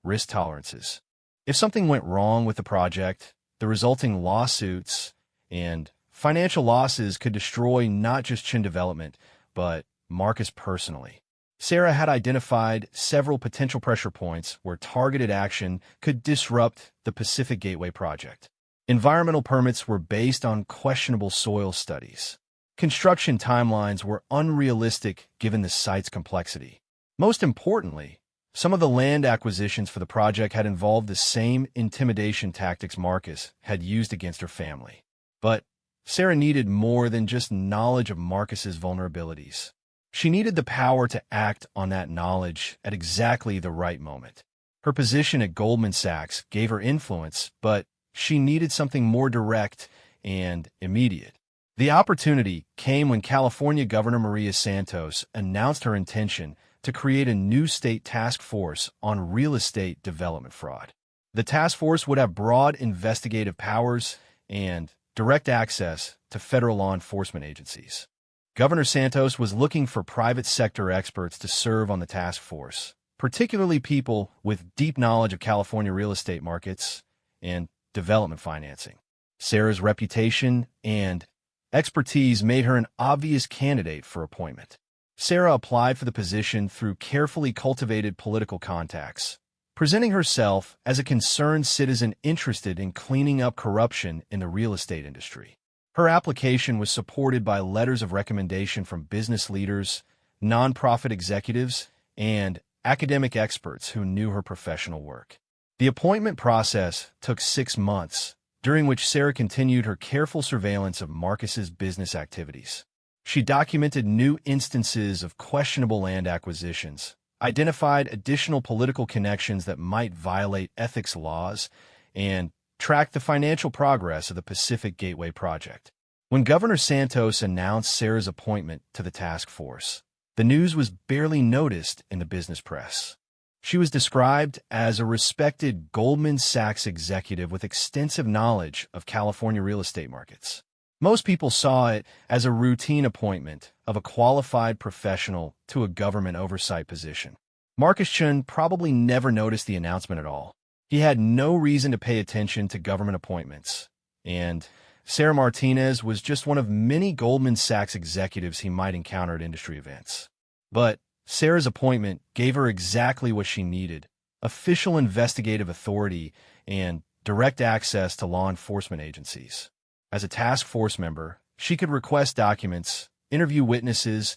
risk tolerances. If something went wrong with the project, the resulting lawsuits and financial losses could destroy not just Chun Development, but Marcus personally. Sarah had identified several potential pressure points where targeted action could disrupt the Pacific Gateway project. Environmental permits were based on questionable soil studies. Construction timelines were unrealistic given the site's complexity. Most importantly, some of the land acquisitions for the project had involved the same intimidation tactics Marcus had used against her family. But Sarah needed more than just knowledge of Marcus's vulnerabilities. She needed the power to act on that knowledge at exactly the right moment. Her position at Goldman Sachs gave her influence, but she needed something more direct and immediate. The opportunity came when California Governor Maria Santos announced her intention to create a new state task force on real estate development fraud. The task force would have broad investigative powers and direct access to federal law enforcement agencies. Governor Santos was looking for private sector experts to serve on the task force, particularly people with deep knowledge of California real estate markets and development financing. Sarah's reputation and expertise made her an obvious candidate for appointment. Sarah applied for the position through carefully cultivated political contacts, presenting herself as a concerned citizen interested in cleaning up corruption in the real estate industry. Her application was supported by letters of recommendation from business leaders, nonprofit executives, and academic experts who knew her professional work. The appointment process took 6 months, during which Sarah continued her careful surveillance of Marcus's business activities. She documented new instances of questionable land acquisitions, identified additional political connections that might violate ethics laws, and tracked the financial progress of the Pacific Gateway project. When Governor Santos announced Sarah's appointment to the task force, the news was barely noticed in the business press. She was described as a respected Goldman Sachs executive with extensive knowledge of California real estate markets. Most people saw it as a routine appointment of a qualified professional to a government oversight position. Marcus Chun probably never noticed the announcement at all. He had no reason to pay attention to government appointments, and Sarah Martinez was just one of many Goldman Sachs executives he might encounter at industry events. But Sarah's appointment gave her exactly what she needed: official investigative authority and direct access to law enforcement agencies. As a task force member, she could request documents, interview witnesses,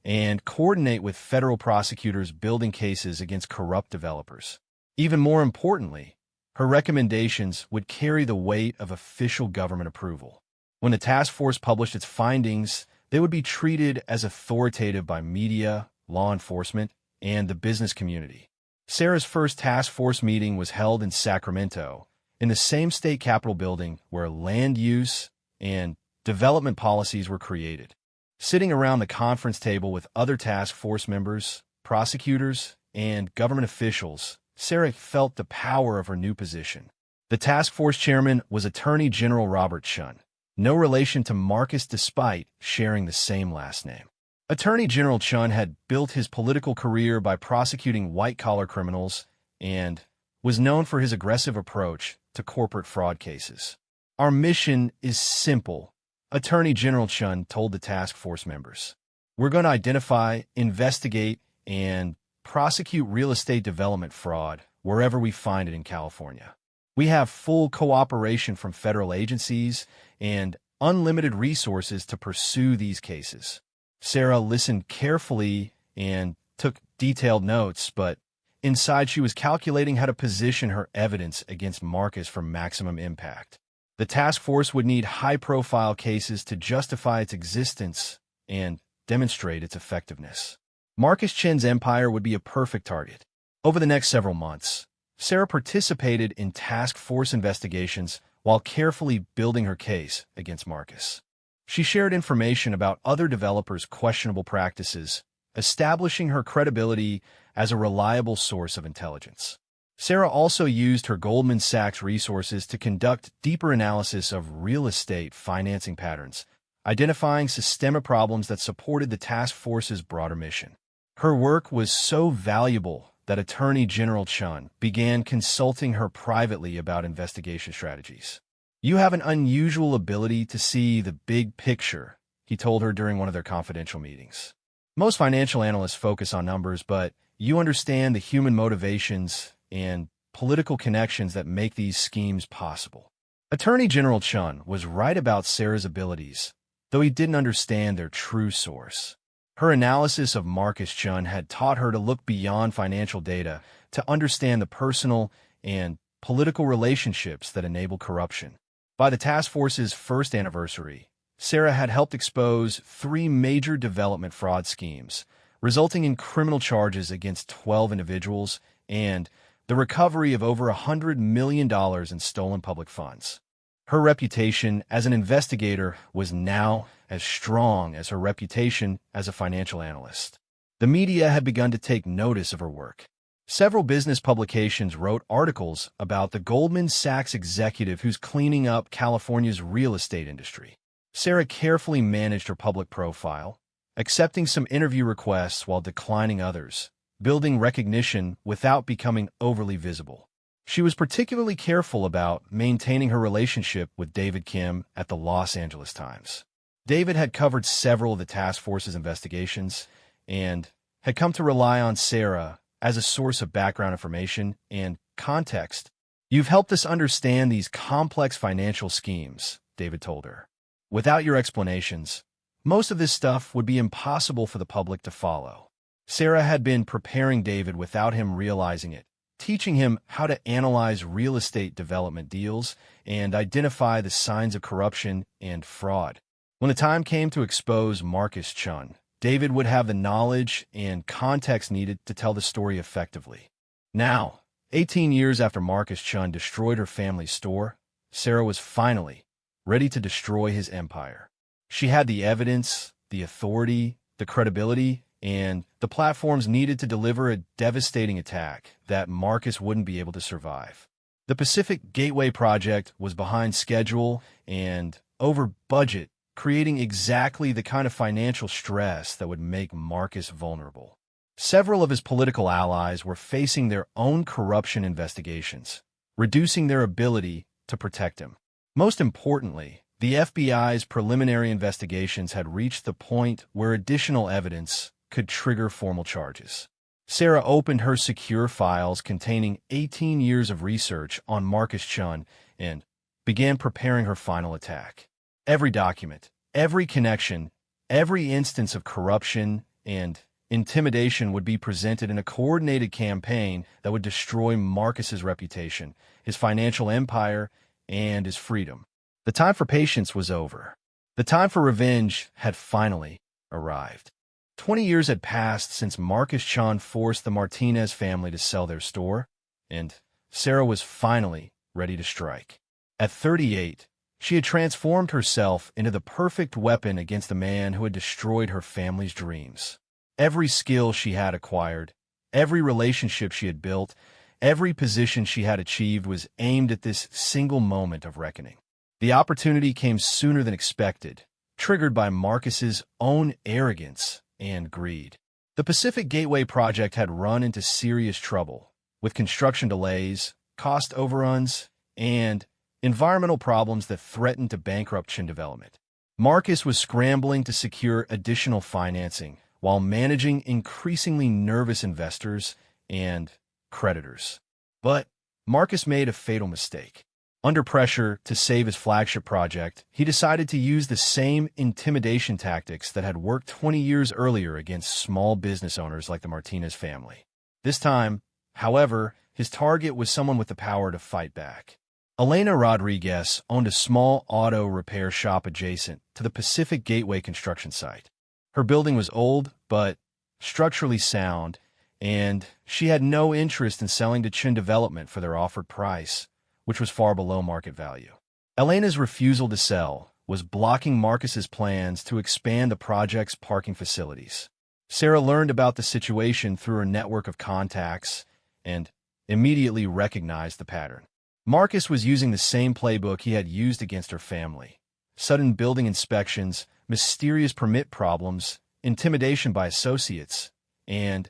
and coordinate with federal prosecutors building cases against corrupt developers. Even more importantly, her recommendations would carry the weight of official government approval. When the task force published its findings, they would be treated as authoritative by media, law enforcement, and the business community. Sarah's first task force meeting was held in Sacramento, in the same state capitol building where land use and development policies were created. Sitting around the conference table with other task force members, prosecutors, and government officials, Sarah felt the power of her new position. The task force chairman was Attorney General Robert Chun, no relation to Marcus despite sharing the same last name. Attorney General Chun had built his political career by prosecuting white-collar criminals and was known for his aggressive approach to corporate fraud cases. "Our mission is simple," Attorney General Chun told the task force members. "We're going to identify, investigate, and prosecute real estate development fraud wherever we find it in California. We have full cooperation from federal agencies and unlimited resources to pursue these cases." Sarah listened carefully and took detailed notes, but inside she was calculating how to position her evidence against Marcus for maximum impact. The task force would need high-profile cases to justify its existence and demonstrate its effectiveness. Marcus Chen's empire would be a perfect target. Over the next several months, Sarah participated in task force investigations while carefully building her case against Marcus. She shared information about other developers' questionable practices, establishing her credibility as a reliable source of intelligence. Sarah also used her Goldman Sachs resources to conduct deeper analysis of real estate financing patterns, identifying systemic problems that supported the task force's broader mission. Her work was so valuable that Attorney General Chun began consulting her privately about investigation strategies. "You have an unusual ability to see the big picture," he told her during one of their confidential meetings. "Most financial analysts focus on numbers, but you understand the human motivations and political connections that make these schemes possible." Attorney General Chun was right about Sarah's abilities, though he didn't understand their true source. Her analysis of Marcus Chun had taught her to look beyond financial data to understand the personal and political relationships that enable corruption. By the task force's first anniversary, Sarah had helped expose 3 major development fraud schemes, resulting in criminal charges against 12 individuals and the recovery of over $100 million in stolen public funds. Her reputation as an investigator was now as strong as her reputation as a financial analyst. The media had begun to take notice of her work. Several business publications wrote articles about the Goldman Sachs executive who's cleaning up California's real estate industry. Sarah carefully managed her public profile, accepting some interview requests while declining others, building recognition without becoming overly visible. She was particularly careful about maintaining her relationship with David Kim at the Los Angeles Times. David had covered several of the task force's investigations and had come to rely on Sarah as a source of background information and context. "You've helped us understand these complex financial schemes," David told her. "Without your explanations, most of this stuff would be impossible for the public to follow." Sarah had been preparing David without him realizing it, teaching him how to analyze real estate development deals and identify the signs of corruption and fraud. When the time came to expose Marcus Chun, David would have the knowledge and context needed to tell the story effectively. Now, 18 years after Marcus Chun destroyed her family's store, Sarah was finally ready to destroy his empire. She had the evidence, the authority, the credibility, and the platforms needed to deliver a devastating attack that Marcus wouldn't be able to survive. The Pacific Gateway project was behind schedule and over budget, creating exactly the kind of financial stress that would make Marcus vulnerable. Several of his political allies were facing their own corruption investigations, reducing their ability to protect him. Most importantly, the FBI's preliminary investigations had reached the point where additional evidence could trigger formal charges. Sarah opened her secure files containing 18 years of research on Marcus Chun and began preparing her final attack. Every document, every connection, every instance of corruption and intimidation would be presented in a coordinated campaign that would destroy Marcus's reputation, his financial empire, and his freedom. The time for patience was over. The time for revenge had finally arrived. 20 years had passed since Marcus Chun forced the Martinez family to sell their store, and Sarah was finally ready to strike. At 38, she had transformed herself into the perfect weapon against the man who had destroyed her family's dreams. Every skill she had acquired, every relationship she had built, every position she had achieved was aimed at this single moment of reckoning. The opportunity came sooner than expected, triggered by Marcus's own arrogance and greed. The Pacific Gateway project had run into serious trouble, with construction delays, cost overruns, and environmental problems that threatened to bankrupt Chin Development. Marcus was scrambling to secure additional financing while managing increasingly nervous investors and creditors. But Marcus made a fatal mistake. Under pressure to save his flagship project, he decided to use the same intimidation tactics that had worked 20 years earlier against small business owners like the Martinez family. This time, however, his target was someone with the power to fight back. Elena Rodriguez owned a small auto repair shop adjacent to the Pacific Gateway construction site. Her building was old, but structurally sound, and she had no interest in selling to Chin Development for their offered price, which was far below market value. Elena's refusal to sell was blocking Marcus's plans to expand the project's parking facilities. Sarah learned about the situation through her network of contacts and immediately recognized the pattern. Marcus was using the same playbook he had used against her family: sudden building inspections, mysterious permit problems, intimidation by associates, and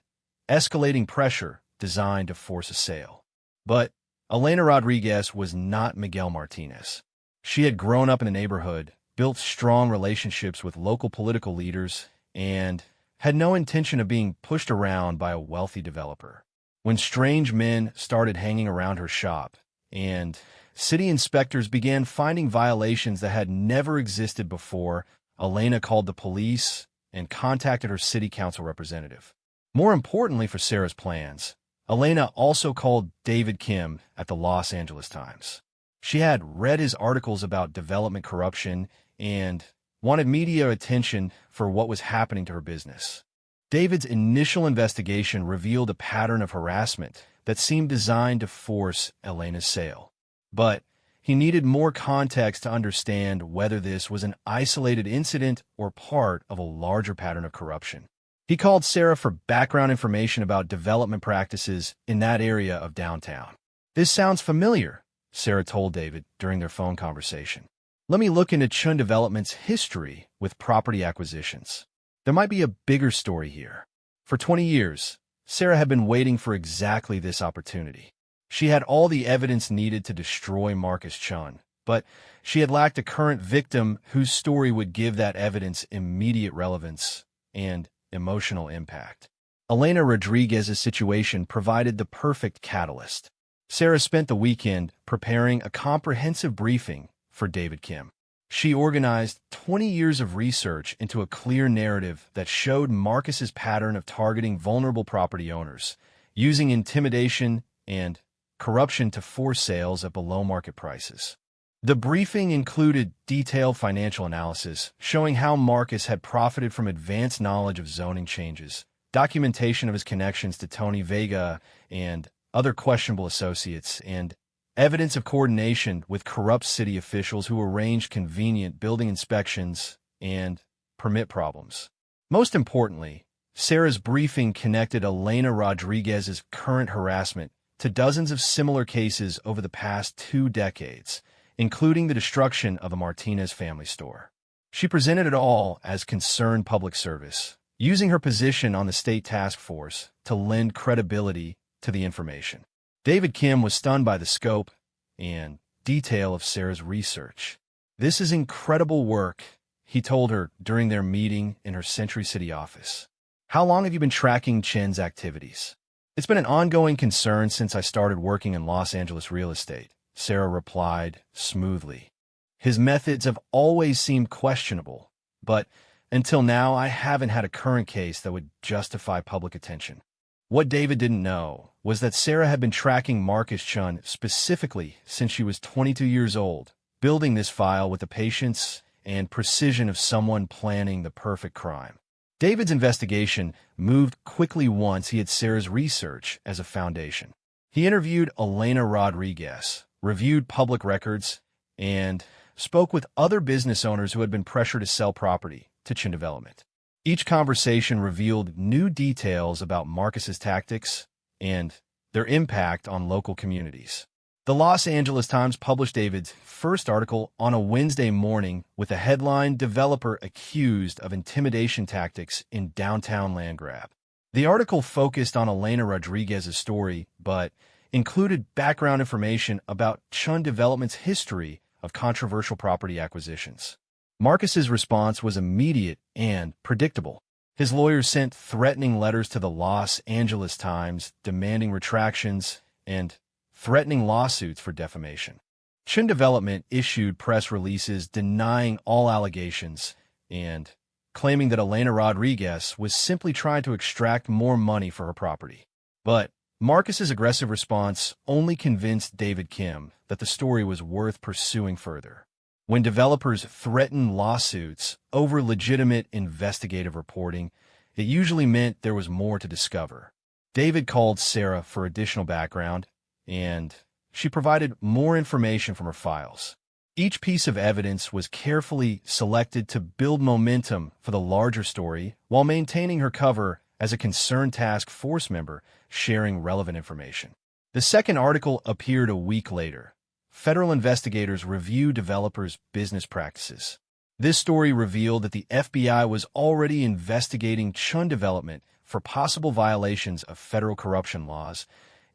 escalating pressure designed to force a sale. But Elena Rodriguez was not Miguel Martinez. She had grown up in the neighborhood, built strong relationships with local political leaders, and had no intention of being pushed around by a wealthy developer. When strange men started hanging around her shop, and city inspectors began finding violations that had never existed before, Elena called the police and contacted her city council representative. More importantly for Sarah's plans, Elena also called David Kim at the Los Angeles Times. She had read his articles about development corruption and wanted media attention for what was happening to her business. David's initial investigation revealed a pattern of harassment that seemed designed to force Elena's sale. But he needed more context to understand whether this was an isolated incident or part of a larger pattern of corruption. He called Sarah for background information about development practices in that area of downtown. "This sounds familiar," Sarah told David during their phone conversation. "Let me look into Chun Development's history with property acquisitions. There might be a bigger story here." For 20 years, Sarah had been waiting for exactly this opportunity. She had all the evidence needed to destroy Marcus Chun, but she had lacked a current victim whose story would give that evidence immediate relevance and emotional impact. Elena Rodriguez's situation provided the perfect catalyst. Sarah spent the weekend preparing a comprehensive briefing for David Kim. She organized 20 years of research into a clear narrative that showed Marcus's pattern of targeting vulnerable property owners, using intimidation and corruption to force sales at below-market prices. The briefing included detailed financial analysis showing how Marcus had profited from advanced knowledge of zoning changes, documentation of his connections to Tony Vega and other questionable associates, and evidence of coordination with corrupt city officials who arranged convenient building inspections and permit problems. Most importantly, Sarah's briefing connected Elena Rodriguez's current harassment to dozens of similar cases over the past 2 decades, including the destruction of the Martinez family store. She presented it all as concerned public service, using her position on the state task force to lend credibility to the information. David Kim was stunned by the scope and detail of Sarah's research. "This is incredible work," he told her during their meeting in her Century City office. "How long have you been tracking Chen's activities?" "It's been an ongoing concern since I started working in Los Angeles real estate," Sarah replied smoothly. "His methods have always seemed questionable, but until now I haven't had a current case that would justify public attention." What David didn't know was that Sarah had been tracking Marcus Chun specifically since she was 22 years old, building this file with the patience and precision of someone planning the perfect crime. David's investigation moved quickly once he had Sarah's research as a foundation. He interviewed Elena Rodriguez, reviewed public records, and spoke with other business owners who had been pressured to sell property to Chin Development. Each conversation revealed new details about Marcus's tactics and their impact on local communities. The Los Angeles Times published David's first article on a Wednesday morning with the headline, "Developer Accused of Intimidation Tactics in Downtown Land Grab." The article focused on Elena Rodriguez's story, but included background information about Chun Development's history of controversial property acquisitions. Marcus's response was immediate and predictable. His lawyers sent threatening letters to the Los Angeles Times demanding retractions and threatening lawsuits for defamation. Chin Development issued press releases denying all allegations and claiming that Elena Rodriguez was simply trying to extract more money for her property. But Marcus's aggressive response only convinced David Kim that the story was worth pursuing further. When developers threaten lawsuits over legitimate investigative reporting, it usually meant there was more to discover. David called Sarah for additional background, and she provided more information from her files. Each piece of evidence was carefully selected to build momentum for the larger story while maintaining her cover as a concerned task force member sharing relevant information. The second article appeared a week later. Federal investigators review developers' business practices. This story revealed that the FBI was already investigating Chun Development for possible violations of federal corruption laws,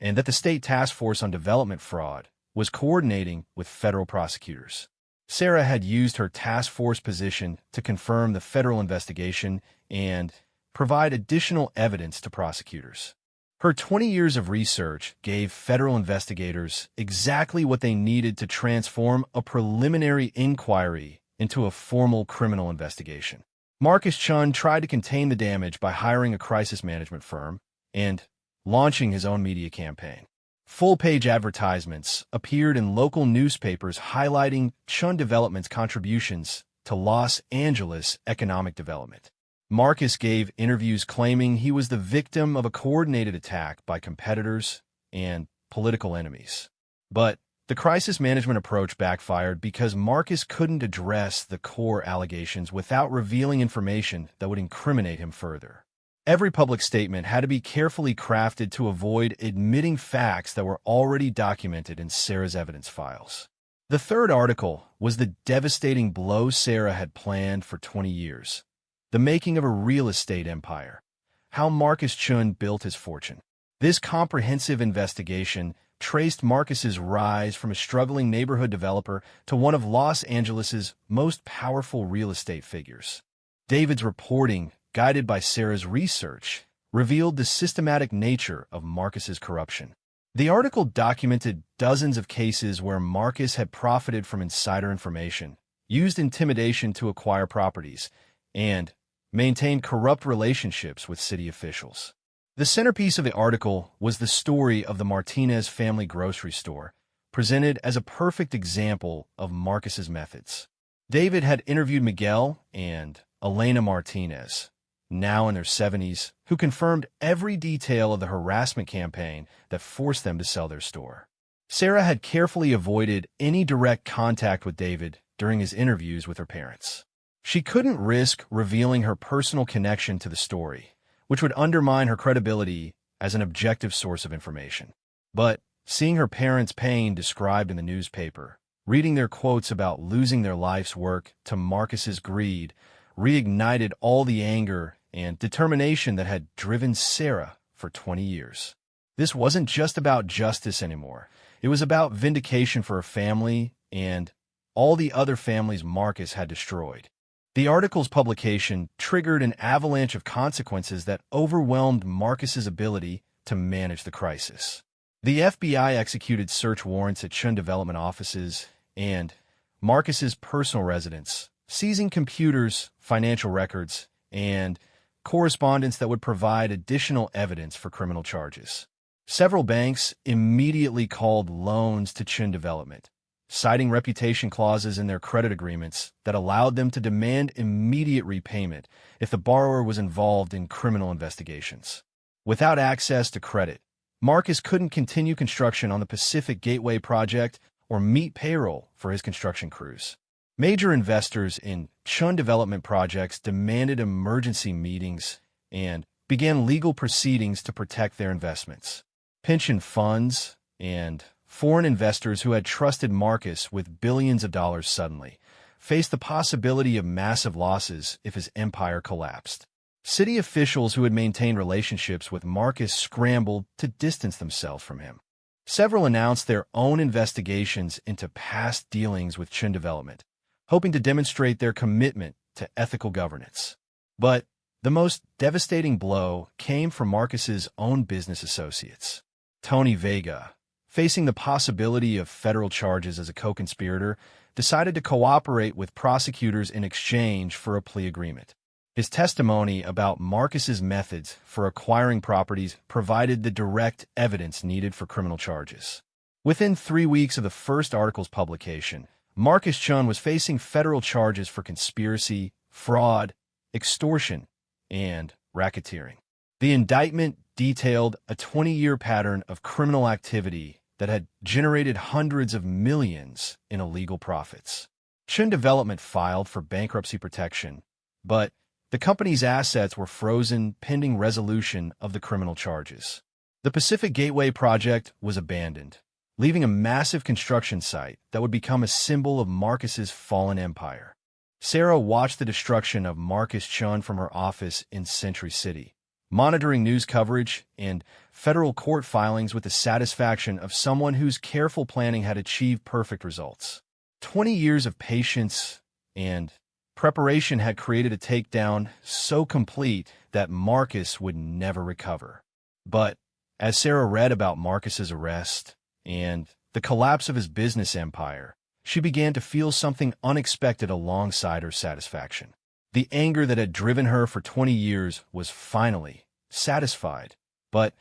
and that the State Task Force on Development Fraud was coordinating with federal prosecutors. Sarah had used her task force position to confirm the federal investigation and provide additional evidence to prosecutors. Her 20 years of research gave federal investigators exactly what they needed to transform a preliminary inquiry into a formal criminal investigation. Marcus Chun tried to contain the damage by hiring a crisis management firm and launching his own media campaign. Full-page advertisements appeared in local newspapers highlighting Chun Development's contributions to Los Angeles economic development. Marcus gave interviews claiming he was the victim of a coordinated attack by competitors and political enemies. But the crisis management approach backfired because Marcus couldn't address the core allegations without revealing information that would incriminate him further. Every public statement had to be carefully crafted to avoid admitting facts that were already documented in Sarah's evidence files. The third article was the devastating blow Sarah had planned for 20 years. The making of a real estate empire. How Marcus Chun built his fortune. This comprehensive investigation traced Marcus's rise from a struggling neighborhood developer to one of Los Angeles's most powerful real estate figures. David's reporting, guided by Sarah's research, revealed the systematic nature of Marcus's corruption. The article documented dozens of cases where Marcus had profited from insider information, used intimidation to acquire properties, and maintained corrupt relationships with city officials. The centerpiece of the article was the story of the Martinez family grocery store, presented as a perfect example of Marcus's methods. David had interviewed Miguel and Elena Martinez, now in their 70s, who confirmed every detail of the harassment campaign that forced them to sell their store. Sarah had carefully avoided any direct contact with David during his interviews with her parents. She couldn't risk revealing her personal connection to the story, which would undermine her credibility as an objective source of information. But seeing her parents' pain described in the newspaper, reading their quotes about losing their life's work to Marcus's greed, reignited all the anger and determination that had driven Sarah for 20 years. This wasn't just about justice anymore. It was about vindication for her family and all the other families Marcus had destroyed. The article's publication triggered an avalanche of consequences that overwhelmed Marcus's ability to manage the crisis. The FBI executed search warrants at Chun development offices and Marcus's personal residence, seizing computers, financial records, and correspondence that would provide additional evidence for criminal charges. Several banks immediately called loans to Chun development, citing reputation clauses in their credit agreements that allowed them to demand immediate repayment if the borrower was involved in criminal investigations. Without access to credit, Marcus couldn't continue construction on the Pacific Gateway project or meet payroll for his construction crews. Major investors in Chun development projects demanded emergency meetings and began legal proceedings to protect their investments. Pension funds and foreign investors who had trusted Marcus with billions of dollars suddenly faced the possibility of massive losses if his empire collapsed. City officials who had maintained relationships with Marcus scrambled to distance themselves from him. Several announced their own investigations into past dealings with Chun development, hoping to demonstrate their commitment to ethical governance. But the most devastating blow came from Marcus's own business associates. Tony Vega, facing the possibility of federal charges as a co-conspirator, decided to cooperate with prosecutors in exchange for a plea agreement. His testimony about Marcus's methods for acquiring properties provided the direct evidence needed for criminal charges. Within 3 weeks of the first article's publication, Marcus Chun was facing federal charges for conspiracy, fraud, extortion, and racketeering. The indictment detailed a 20-year pattern of criminal activity that had generated hundreds of millions in illegal profits. Chun Development filed for bankruptcy protection, but the company's assets were frozen pending resolution of the criminal charges. The Pacific Gateway project was abandoned, leaving a massive construction site that would become a symbol of Marcus's fallen empire. Sarah watched the destruction of Marcus Chun from her office in Century City, monitoring news coverage and federal court filings with the satisfaction of someone whose careful planning had achieved perfect results. 20 years of patience and preparation had created a takedown so complete that Marcus would never recover. But as Sarah read about Marcus's arrest and the collapse of his business empire, she began to feel something unexpected alongside her satisfaction. The anger that had driven her for 20 years was finally satisfied, but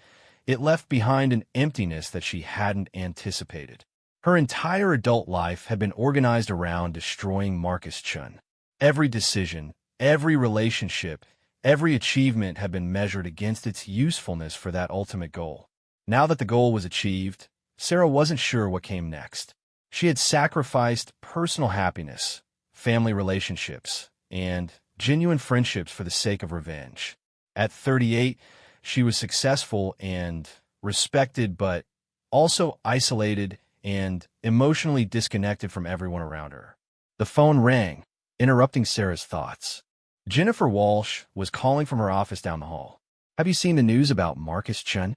it left behind an emptiness that she hadn't anticipated. Her entire adult life had been organized around destroying Marcus Chun. Every decision, every relationship, every achievement had been measured against its usefulness for that ultimate goal. Now that the goal was achieved, Sarah wasn't sure what came next. She had sacrificed personal happiness, family relationships, and genuine friendships for the sake of revenge. At 38, she was successful and respected, but also isolated and emotionally disconnected from everyone around her. The phone rang, interrupting Sarah's thoughts. Jennifer Walsh was calling from her office down the hall. "Have you seen the news about Marcus Chun?"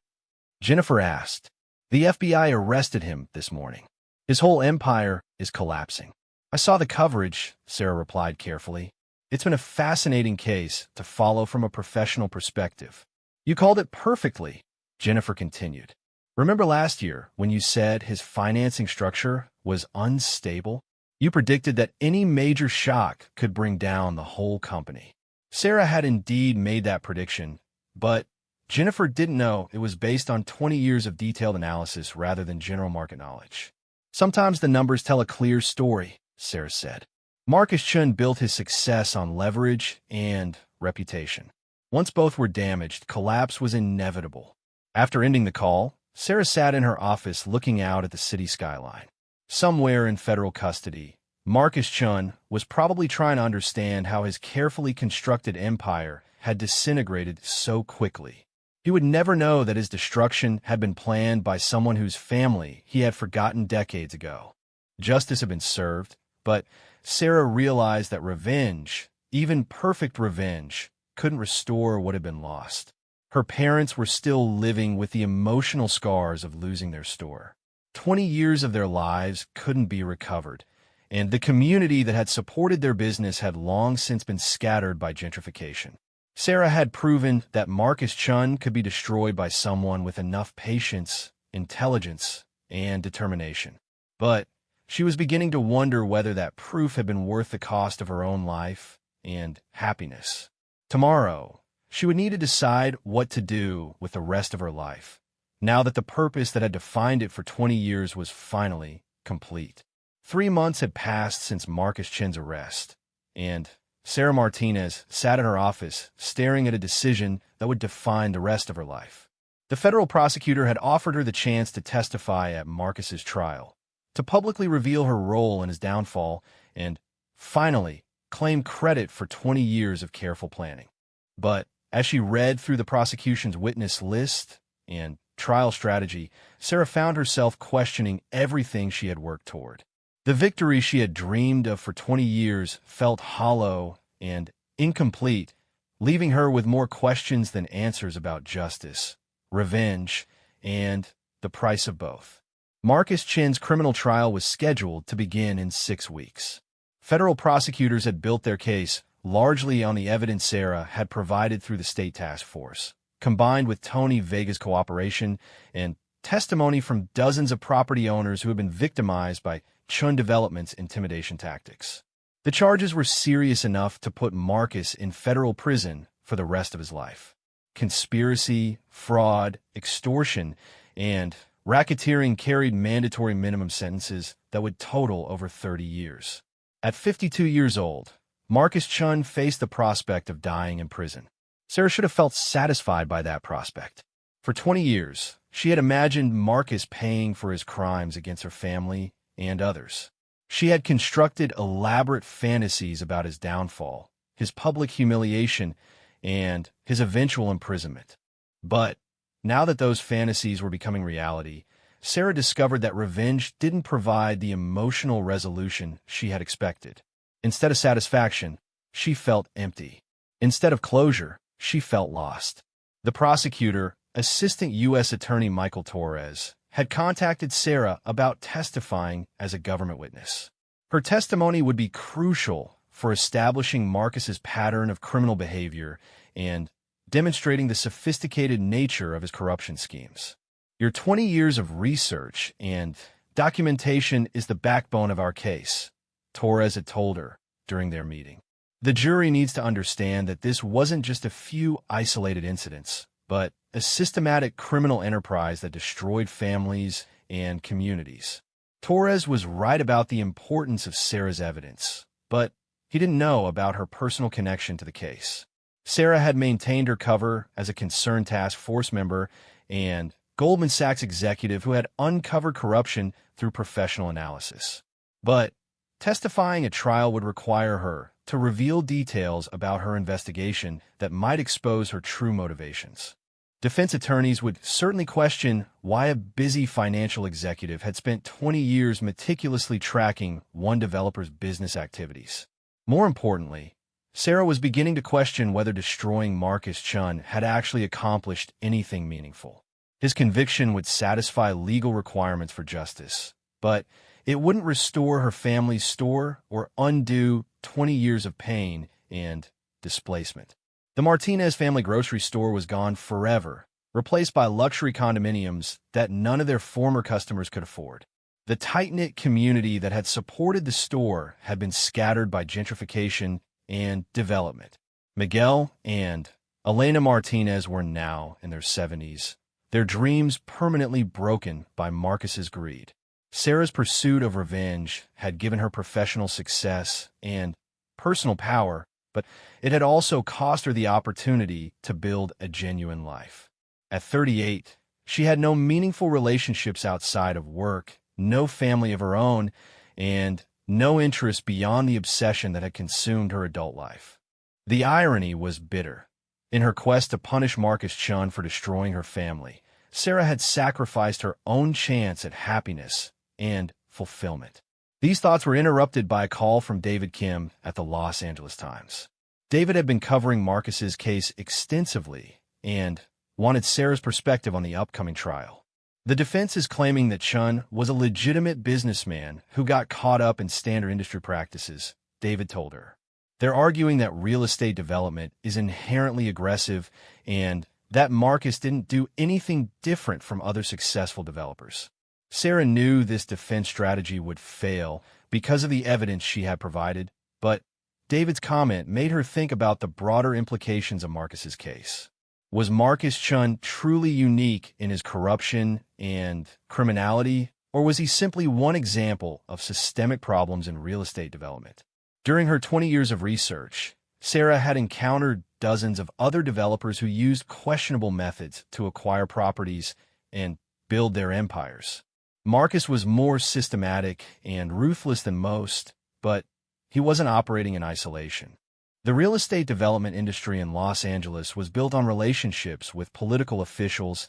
Jennifer asked. "The FBI arrested him this morning. His whole empire is collapsing." "I saw the coverage," Sarah replied carefully. "It's been a fascinating case to follow from a professional perspective." "You called it perfectly," Jennifer continued. "Remember last year when you said his financing structure was unstable? You predicted that any major shock could bring down the whole company." Sarah had indeed made that prediction, but Jennifer didn't know it was based on 20 years of detailed analysis rather than general market knowledge. "Sometimes the numbers tell a clear story," Sarah said. Marcus Chun built his success on leverage and reputation. Once both were damaged, collapse was inevitable. After ending the call, Sarah sat in her office looking out at the city skyline. Somewhere in federal custody, Marcus Chun was probably trying to understand how his carefully constructed empire had disintegrated so quickly. He would never know that his destruction had been planned by someone whose family he had forgotten decades ago. Justice had been served, but Sarah realized that revenge, even perfect revenge, couldn't restore what had been lost. Her parents were still living with the emotional scars of losing their store. 20 years of their lives couldn't be recovered, and the community that had supported their business had long since been scattered by gentrification. Sarah had proven that Marcus Chun could be destroyed by someone with enough patience, intelligence, and determination. But she was beginning to wonder whether that proof had been worth the cost of her own life and happiness. Tomorrow, she would need to decide what to do with the rest of her life, now that the purpose that had defined it for 20 years was finally complete. 3 months had passed since Marcus Chin's arrest, and Sarah Martinez sat in her office staring at a decision that would define the rest of her life. The federal prosecutor had offered her the chance to testify at Marcus's trial, to publicly reveal her role in his downfall, and, finally, claim credit for 20 years of careful planning. But as she read through the prosecution's witness list and trial strategy, Sarah found herself questioning everything she had worked toward. The victory she had dreamed of for 20 years felt hollow and incomplete, leaving her with more questions than answers about justice, revenge, and the price of both. Marcus Chin's criminal trial was scheduled to begin in 6 weeks. Federal prosecutors had built their case largely on the evidence Sarah had provided through the state task force, combined with Tony Vega's cooperation and testimony from dozens of property owners who had been victimized by Chun Development's intimidation tactics. The charges were serious enough to put Marcus in federal prison for the rest of his life. Conspiracy, fraud, extortion, and racketeering carried mandatory minimum sentences that would total over 30 years. At 52 years old, Marcus Chun faced the prospect of dying in prison. Sarah should have felt satisfied by that prospect. For 20 years, she had imagined Marcus paying for his crimes against her family and others. She had constructed elaborate fantasies about his downfall, his public humiliation, and his eventual imprisonment. But now that those fantasies were becoming reality, Sarah discovered that revenge didn't provide the emotional resolution she had expected. Instead of satisfaction, she felt empty. Instead of closure, she felt lost. The prosecutor, Assistant U.S. Attorney Michael Torres, had contacted Sarah about testifying as a government witness. Her testimony would be crucial for establishing Marcus's pattern of criminal behavior and demonstrating the sophisticated nature of his corruption schemes. Your 20 years of research and documentation is the backbone of our case, Torres had told her during their meeting. The jury needs to understand that this wasn't just a few isolated incidents, but a systematic criminal enterprise that destroyed families and communities. Torres was right about the importance of Sarah's evidence, but he didn't know about her personal connection to the case. Sarah had maintained her cover as a concerned task force member and Goldman Sachs executive who had uncovered corruption through professional analysis. But testifying at trial would require her to reveal details about her investigation that might expose her true motivations. Defense attorneys would certainly question why a busy financial executive had spent 20 years meticulously tracking one developer's business activities. More importantly, Sarah was beginning to question whether destroying Marcus Chun had actually accomplished anything meaningful. His conviction would satisfy legal requirements for justice, but it wouldn't restore her family's store or undo 20 years of pain and displacement. The Martinez family grocery store was gone forever, replaced by luxury condominiums that none of their former customers could afford. The tight-knit community that had supported the store had been scattered by gentrification and development. Miguel and Elena Martinez were now in their 70s, their dreams permanently broken by Marcus's greed. Sarah's pursuit of revenge had given her professional success and personal power, but it had also cost her the opportunity to build a genuine life. At 38, she had no meaningful relationships outside of work, no family of her own, and no interest beyond the obsession that had consumed her adult life. The irony was bitter. In her quest to punish Marcus Chun for destroying her family, Sarah had sacrificed her own chance at happiness and fulfillment. These thoughts were interrupted by a call from David Kim at the Los Angeles Times. David had been covering Marcus's case extensively and wanted Sarah's perspective on the upcoming trial. The defense is claiming that Chun was a legitimate businessman who got caught up in standard industry practices, David told her. They're arguing that real estate development is inherently aggressive and that Marcus didn't do anything different from other successful developers. Sarah knew this defense strategy would fail because of the evidence she had provided, but David's comment made her think about the broader implications of Marcus's case. Was Marcus Chun truly unique in his corruption and criminality, or was he simply one example of systemic problems in real estate development? During her 20 years of research, Sarah had encountered dozens of other developers who used questionable methods to acquire properties and build their empires. Marcus was more systematic and ruthless than most, but he wasn't operating in isolation. The real estate development industry in Los Angeles was built on relationships with political officials,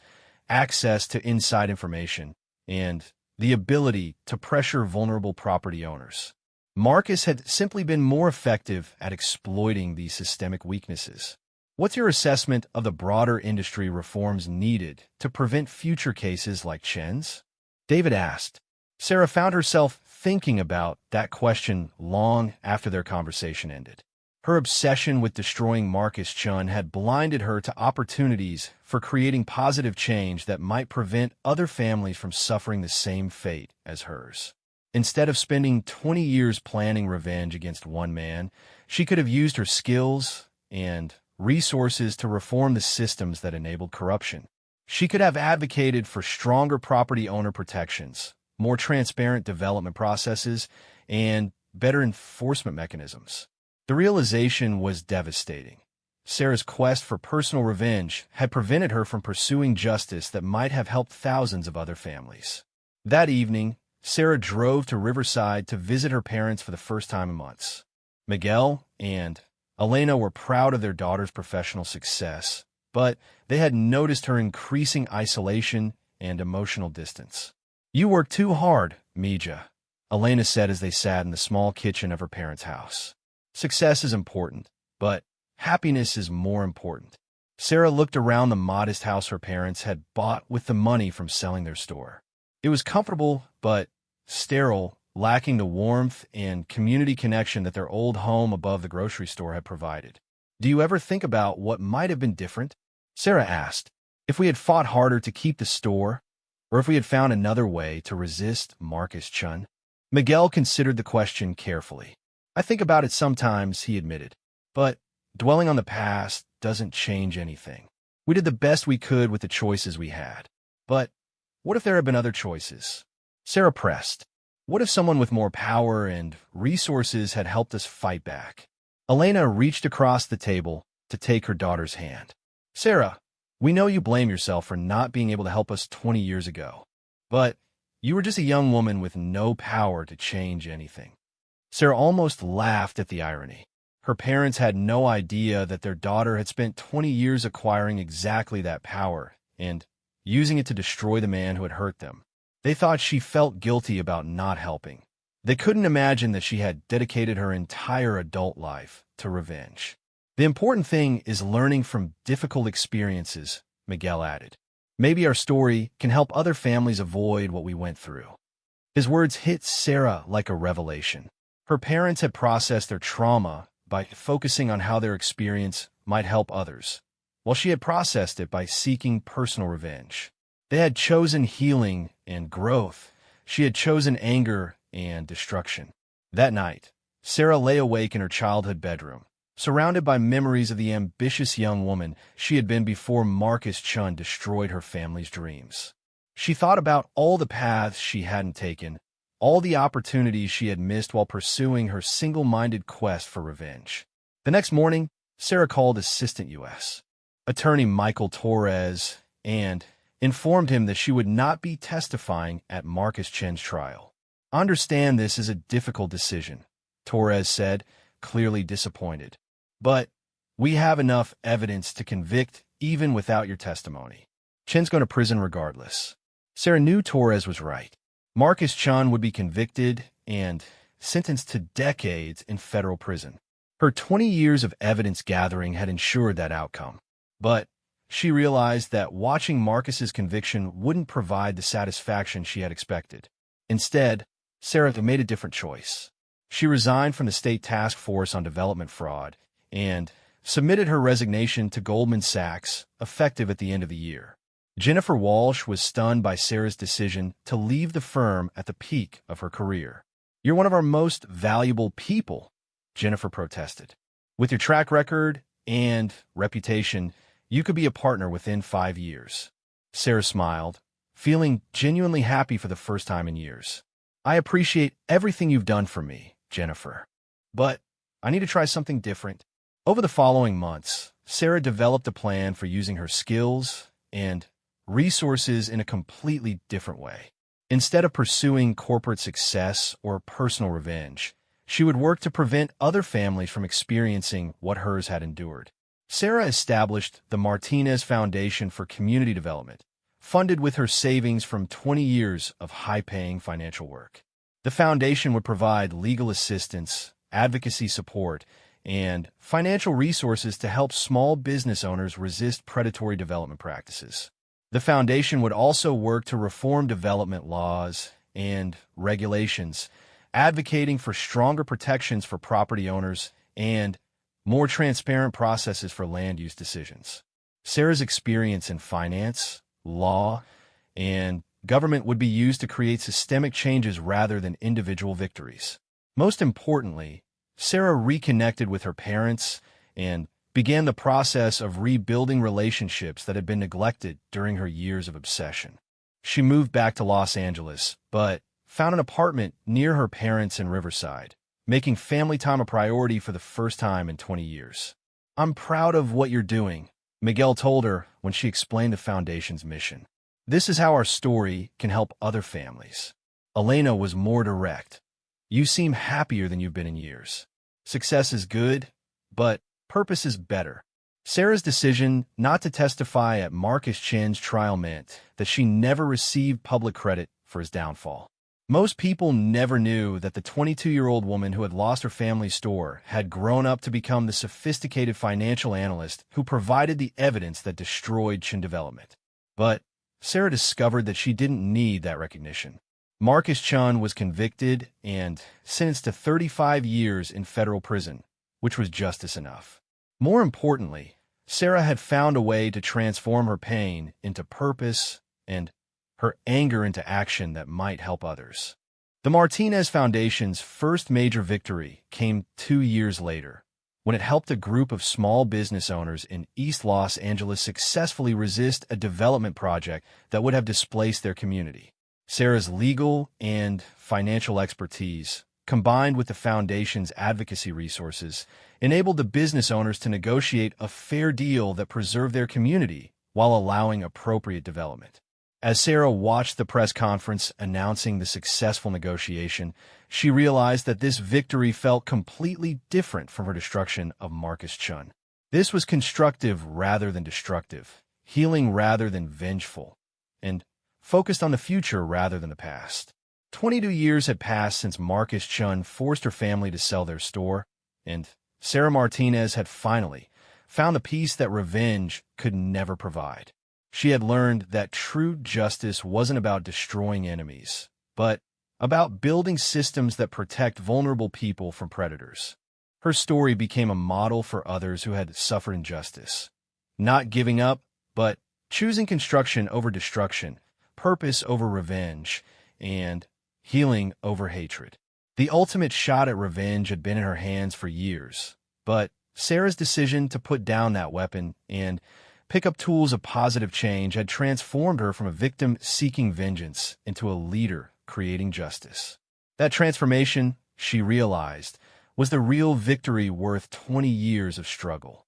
access to inside information, and the ability to pressure vulnerable property owners. Marcus had simply been more effective at exploiting these systemic weaknesses. What's your assessment of the broader industry reforms needed to prevent future cases like Chen's? David asked. Sarah found herself thinking about that question long after their conversation ended. Her obsession with destroying Marcus Chun had blinded her to opportunities for creating positive change that might prevent other families from suffering the same fate as hers. Instead of spending 20 years planning revenge against one man, she could have used her skills and resources to reform the systems that enabled corruption. She could have advocated for stronger property owner protections, more transparent development processes, and better enforcement mechanisms. The realization was devastating. Sarah's quest for personal revenge had prevented her from pursuing justice that might have helped thousands of other families. That evening, Sarah drove to Riverside to visit her parents for the first time in months. Miguel and Elena were proud of their daughter's professional success, but they had noticed her increasing isolation and emotional distance. "You work too hard, Mija," Elena said as they sat in the small kitchen of her parents' house. "Success is important, but happiness is more important." Sarah looked around the modest house her parents had bought with the money from selling their store. It was comfortable, but sterile, lacking the warmth and community connection that their old home above the grocery store had provided. "Do you ever think about what might have been different?" Sarah asked. "If we had fought harder to keep the store, or if we had found another way to resist Marcus Chun?" Miguel considered the question carefully. "I think about it sometimes," he admitted. "But dwelling on the past doesn't change anything. We did the best we could with the choices we had. But what if there had been other choices?" Sarah pressed. "What if someone with more power and resources had helped us fight back?" Elena reached across the table to take her daughter's hand. "Sarah, we know you blame yourself for not being able to help us 20 years ago. But you were just a young woman with no power to change anything." Sarah almost laughed at the irony. Her parents had no idea that their daughter had spent 20 years acquiring exactly that power and using it to destroy the man who had hurt them. They thought she felt guilty about not helping. They couldn't imagine that she had dedicated her entire adult life to revenge. "The important thing is learning from difficult experiences," Miguel added. "Maybe our story can help other families avoid what we went through." His words hit Sarah like a revelation. Her parents had processed their trauma by focusing on how their experience might help others, while she had processed it by seeking personal revenge. They had chosen healing and growth. She had chosen anger and destruction. That night, Sarah lay awake in her childhood bedroom, surrounded by memories of the ambitious young woman she had been before Marcus Chun destroyed her family's dreams. She thought about all the paths she hadn't taken, all the opportunities she had missed while pursuing her single-minded quest for revenge. The next morning, Sarah called Assistant U.S. Attorney Michael Torres and informed him that she would not be testifying at Marcus Chen's trial. "I understand this is a difficult decision," Torres said, clearly disappointed. "But we have enough evidence to convict even without your testimony. Chen's going to prison regardless." Sarah knew Torres was right. Marcus Chun would be convicted and sentenced to decades in federal prison. Her 20 years of evidence gathering had ensured that outcome. But she realized that watching Marcus's conviction wouldn't provide the satisfaction she had expected. Instead, Sarah made a different choice. She resigned from the State Task Force on Development Fraud and submitted her resignation to Goldman Sachs, effective at the end of the year. Jennifer Walsh was stunned by Sarah's decision to leave the firm at the peak of her career. "You're one of our most valuable people," Jennifer protested. "With your track record and reputation, you could be a partner within 5 years." Sarah smiled, feeling genuinely happy for the first time in years. "I appreciate everything you've done for me, Jennifer. But I need to try something different." Over the following months, Sarah developed a plan for using her skills and resources in a completely different way. Instead of pursuing corporate success or personal revenge, she would work to prevent other families from experiencing what hers had endured. Sarah established the Martinez Foundation for Community Development, funded with her savings from 20 years of high-paying financial work. The foundation would provide legal assistance, advocacy support, and financial resources to help small business owners resist predatory development practices. The foundation would also work to reform development laws and regulations, advocating for stronger protections for property owners and more transparent processes for land use decisions. Sarah's experience in finance, law, and government would be used to create systemic changes rather than individual victories. Most importantly, Sarah reconnected with her parents and began the process of rebuilding relationships that had been neglected during her years of obsession. She moved back to Los Angeles, but found an apartment near her parents in Riverside, making family time a priority for the first time in 20 years. "I'm proud of what you're doing," Miguel told her when she explained the foundation's mission. "This is how our story can help other families." Elena was more direct. "You seem happier than you've been in years. Success is good, but purpose is better." Sarah's decision not to testify at Marcus Chen's trial meant that she never received public credit for his downfall. Most people never knew that the 22-year-old woman who had lost her family's store had grown up to become the sophisticated financial analyst who provided the evidence that destroyed Chen development. But Sarah discovered that she didn't need that recognition. Marcus Chen was convicted and sentenced to 35 years in federal prison, which was justice enough. More importantly, Sarah had found a way to transform her pain into purpose and her anger into action that might help others. The Martinez Foundation's first major victory came 2 years later, when it helped a group of small business owners in East Los Angeles successfully resist a development project that would have displaced their community. Sarah's legal and financial expertise, combined with the foundation's advocacy resources, enabled the business owners to negotiate a fair deal that preserved their community while allowing appropriate development. As Sarah watched the press conference announcing the successful negotiation, she realized that this victory felt completely different from her destruction of Marcus Chen. This was constructive rather than destructive, healing rather than vengeful, and focused on the future rather than the past. 22 years had passed since Marcus Chen forced her family to sell their store, and Sarah Martinez had finally found the peace that revenge could never provide. She had learned that true justice wasn't about destroying enemies, but about building systems that protect vulnerable people from predators. Her story became a model for others who had suffered injustice. Not giving up, but choosing construction over destruction, purpose over revenge, and healing over hatred. The ultimate shot at revenge had been in her hands for years, but Sarah's decision to put down that weapon and pick up tools of positive change had transformed her from a victim seeking vengeance into a leader creating justice. That transformation, she realized, was the real victory worth 20 years of struggle.